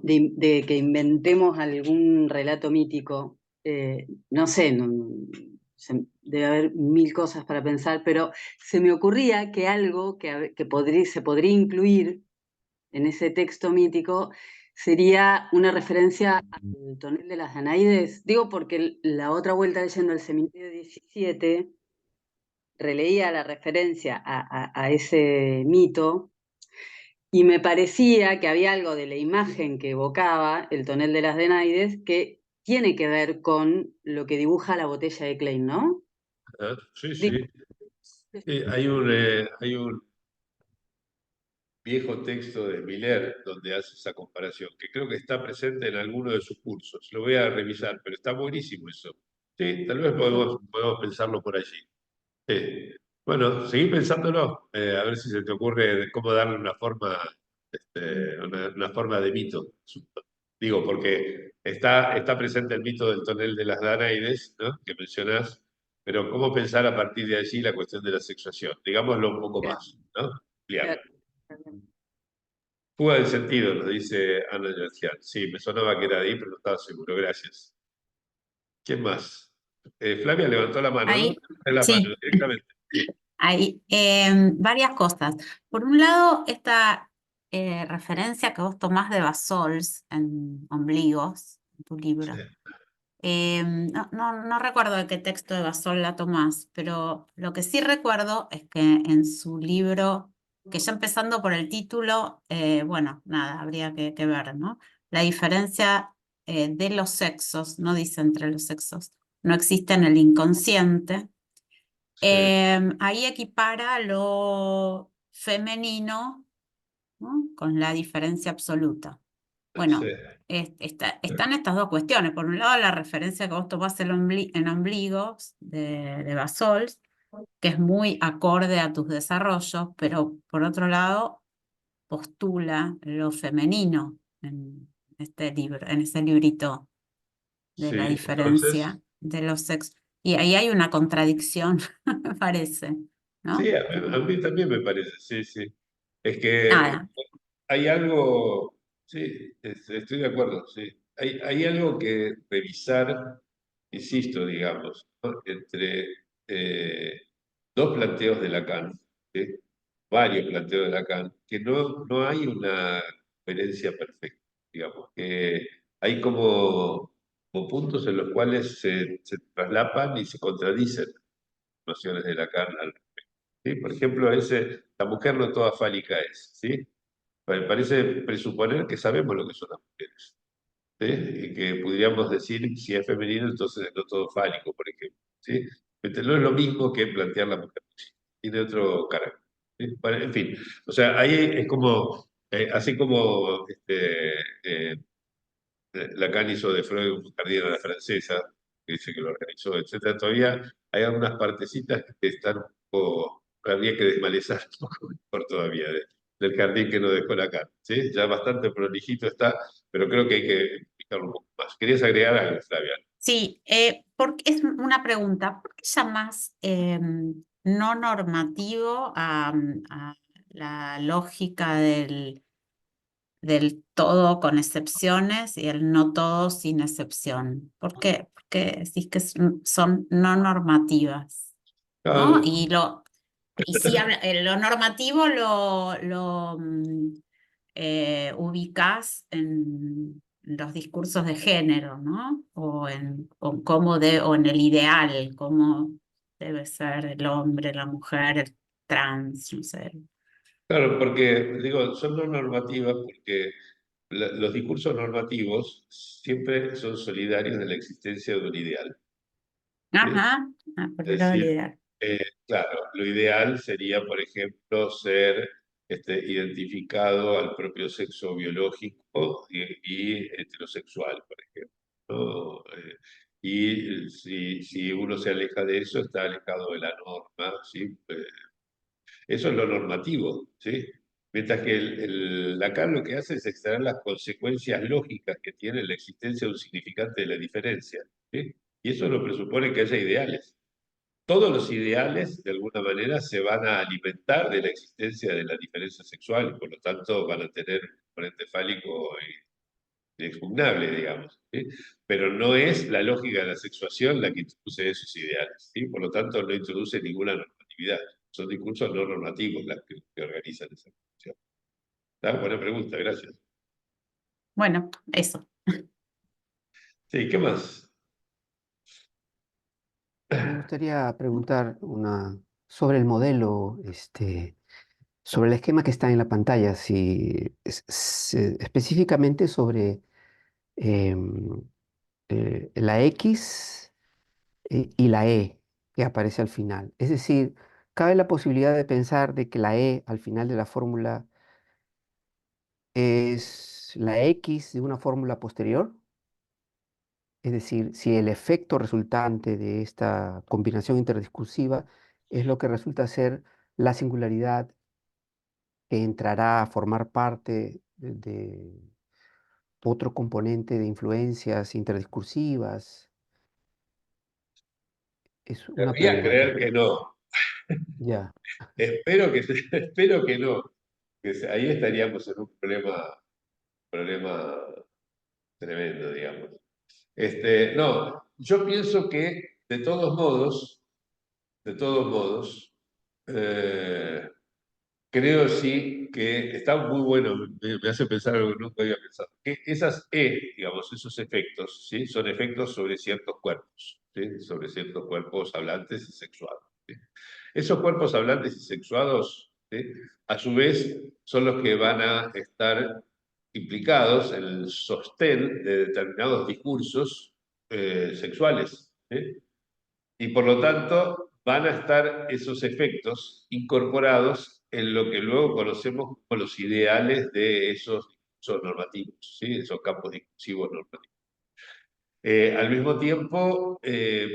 de que inventemos algún relato mítico. No sé, debe haber mil cosas para pensar, pero se me ocurría que algo se podría incluir en ese texto mítico sería una referencia al tonel de las Danaides. Digo porque la otra vuelta leyendo el Seminario 17 releía la referencia a ese mito y me parecía que había algo de la imagen que evocaba el tonel de las Danaides que tiene que ver con lo que dibuja la botella de Klein, ¿no? Ah, sí, Digo, sí. Hay un viejo texto de Miller donde hace esa comparación, que creo que está presente en alguno de sus cursos. Lo voy a revisar, pero está buenísimo eso. Sí, tal vez podemos pensarlo por allí. Bueno, seguí pensándolo, a ver si se te ocurre de cómo darle una forma, una forma de mito. Digo, porque está presente el mito del tonel de las Danaides, ¿no? Que mencionás, pero cómo pensar a partir de allí la cuestión de la sexuación. Digámoslo un poco Claro, más, ¿no? Ampliarlo. claro. Fuga del sentido, nos dice Ana Yercián. Sí, me sonaba que era de ahí, pero no estaba seguro. Gracias. ¿Quién más? Flavia levantó la mano, ¿no? Ahí, Levante la mano sí, directamente. hay varias cosas. Por un lado, esta referencia que vos tomás de Basols en Ombligos, en tu libro. No recuerdo de qué texto de Basol la tomás, pero lo que sí recuerdo es que en su libro, que ya empezando por el título, bueno, nada, habría que ver, ¿no? La diferencia de los sexos, no dice entre los sexos, no existe en el inconsciente. Sí, Ahí equipara lo femenino, ¿no? Con la diferencia absoluta. sí, Bueno, están estas dos cuestiones. Por un lado, la referencia que vos tomás en Ombligos de Basols, que es muy acorde a tus desarrollos, pero por otro lado, postula lo femenino en este libro, en ese librito de sí. la Entonces, diferencia de los sexos. Y ahí hay una contradicción, me parece, sí, ¿no? a mí también me parece, sí, sí. Es que Nada. hay algo, sí, estoy de acuerdo, sí. Hay algo que revisar, insisto, digamos, ¿no? Entre dos planteos de Lacan, ¿sí? Varios planteos de Lacan, que no hay una coherencia perfecta, digamos, que hay como puntos en los cuales se traslapan y se contradicen nociones de Lacan ¿sí? Por ejemplo, la mujer no toda fálica es, ¿sí? Parece presuponer que sabemos lo que son las mujeres, ¿sí? Y que podríamos decir, si es femenino, entonces no todo fálico, por ejemplo, ¿sí? Pero no es lo mismo que plantear la mujer, tiene otro carácter, ¿sí? Bueno, en fin, o sea, ahí es como, así como Lacan hizo de Freud un jardín a la francesa, que dice que lo organizó, etcétera. Todavía hay algunas partecitas que están un poco, habría que desmalezar un poco mejor todavía del jardín que nos dejó Lacan. ¿Sí? Ya bastante prolijito está, pero creo que hay que explicarlo un poco más. ¿Querías agregar algo, Flavia? Sí, porque es una pregunta. ¿Por qué llamas no normativo a la lógica del todo con excepciones y el no todo sin excepción? ¿Por qué? Porque decís que son no normativas, ¿no? Ah, Y sí, lo normativo ubicás en los discursos de género, ¿no? O en el ideal, cómo debe ser el hombre, la mujer, el trans, no sé. claro, porque digo, son no normativas porque los discursos normativos siempre son solidarios de la existencia de un ideal. ¿Sí? Ajá, por el Es lado del decir, ideal. claro, lo ideal sería, por ejemplo, ser identificado al propio sexo biológico y heterosexual, por ejemplo, ¿no? Y si uno se aleja de eso, está alejado de la norma, ¿sí? Eso es lo normativo, ¿sí? Mientras que Lacan lo que hace es extraer las consecuencias lógicas que tiene la existencia de un significante de la diferencia, ¿sí? Y eso no presupone que haya ideales. Todos los ideales, de alguna manera, se van a alimentar de la existencia de la diferencia sexual y por lo tanto van a tener un componente fálico inexpugnable, digamos. ¿Sí? Pero no es la lógica de la sexuación la que introduce esos ideales. ¿Sí? Por lo tanto, no introduce ninguna normatividad. Son discursos no normativos las que organizan esa discusión. ¿Está? Buena pregunta, gracias. Bueno, eso. Sí, ¿qué más? Me gustaría preguntar sobre el modelo, sobre el esquema que está en la pantalla, si, específicamente sobre em, la X y la E que aparece al final. Es decir, cabe la posibilidad de pensar de que la E al final de la fórmula es la X de una fórmula posterior. Es decir, si el efecto resultante de esta combinación interdiscursiva es lo que resulta ser la singularidad que entrará a formar parte de otro componente de influencias interdiscursivas. Es una Querría creer pregunta. que no. Ya. Espero que, espero que no. Ahí estaríamos en un problema tremendo, digamos. No, yo pienso que de todos modos, eh, creo sí que está muy bueno, me hace pensar algo que nunca había pensado, que esas digamos, esos efectos, ¿sí? Son efectos sobre ciertos cuerpos, ¿sí? Sobre ciertos cuerpos hablantes y sexuados, ¿sí? Esos cuerpos hablantes y sexuados, ¿sí? A su vez, son los que van a estar implicados en el sostén de determinados discursos sexuales, ¿sí? Y por lo tanto van a estar esos efectos incorporados en lo que luego conocemos como los ideales de esos discursos normativos, ¿sí? Esos campos discursivos normativos. Al mismo tiempo,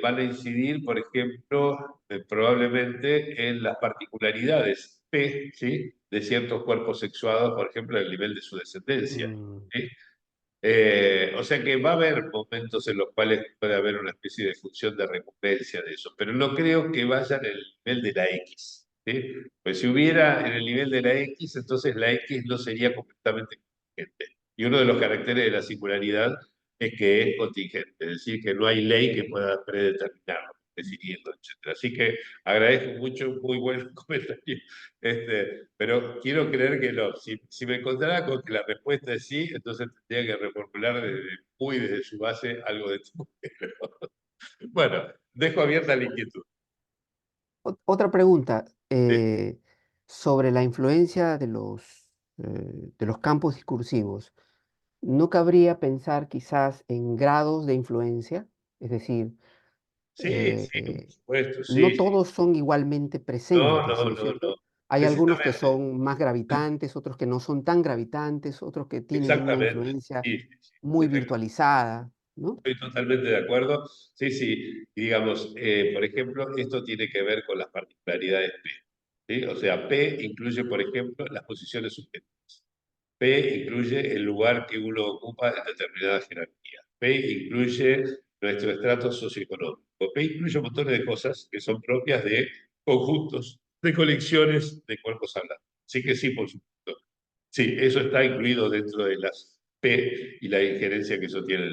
van a incidir, por ejemplo, probablemente en las particularidades P, ¿sí? De ciertos cuerpos sexuados, por ejemplo, al nivel de su descendencia, Mm, ¿sí? O sea que va a haber momentos en los cuales puede haber una especie de función de recompensa de eso, pero no creo que vaya en el nivel de la X, ¿sí? Pues si hubiera en el nivel de la X, entonces la X no sería completamente contingente. Y uno de los caracteres de la singularidad es que es contingente, es decir, que no hay ley que pueda predeterminarlo, decidirlo, etc. Así que agradezco mucho, muy buen comentario. Pero quiero creer que no. Si me encontrara con que la respuesta es sí, entonces tendría que reformular desde su base algo de tipo. Bueno, dejo abierta la inquietud. Otra pregunta Sí, sobre la influencia de los campos discursivos. ¿No cabría pensar quizás en grados de influencia? Es decir, sí, por eh, supuesto, no sí, sí. todos son igualmente No, presentes, no, ¿no es no, no. cierto? Hay algunos que Precisamente, son más gravitantes, otros que no son tan gravitantes, otros que tienen una exactamente. influencia Sí, sí, muy sí. virtualizada, ¿no? Estoy totalmente de acuerdo. Sí, sí. Y digamos, por ejemplo, esto tiene que ver con las particularidades P. ¿Sí? O sea, P incluye, por ejemplo, las posiciones subjetivas. P incluye el lugar que uno ocupa en determinada jerarquía. P incluye nuestro estrato socioeconómico. P incluye montones de cosas que son propias de conjuntos, de colecciones de cuerpos hablantes. Así que sí, por supuesto. Sí, eso está incluido dentro de las P y la injerencia que eso tiene.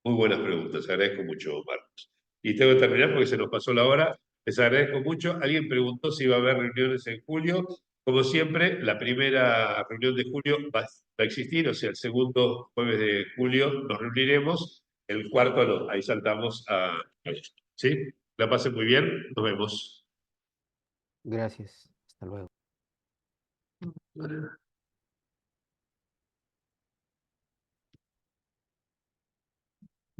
Muy buenas preguntas, agradezco mucho, Marcos. Y tengo que terminar porque se nos pasó la hora. Les agradezco mucho. Alguien preguntó si iba a haber reuniones en julio. Como siempre, la primera reunión de julio va a existir, o sea, el segundo jueves de julio nos reuniremos, el cuarto no, ahí saltamos a agosto. ¿Sí? La pasen muy bien, nos vemos. Gracias. Hasta luego.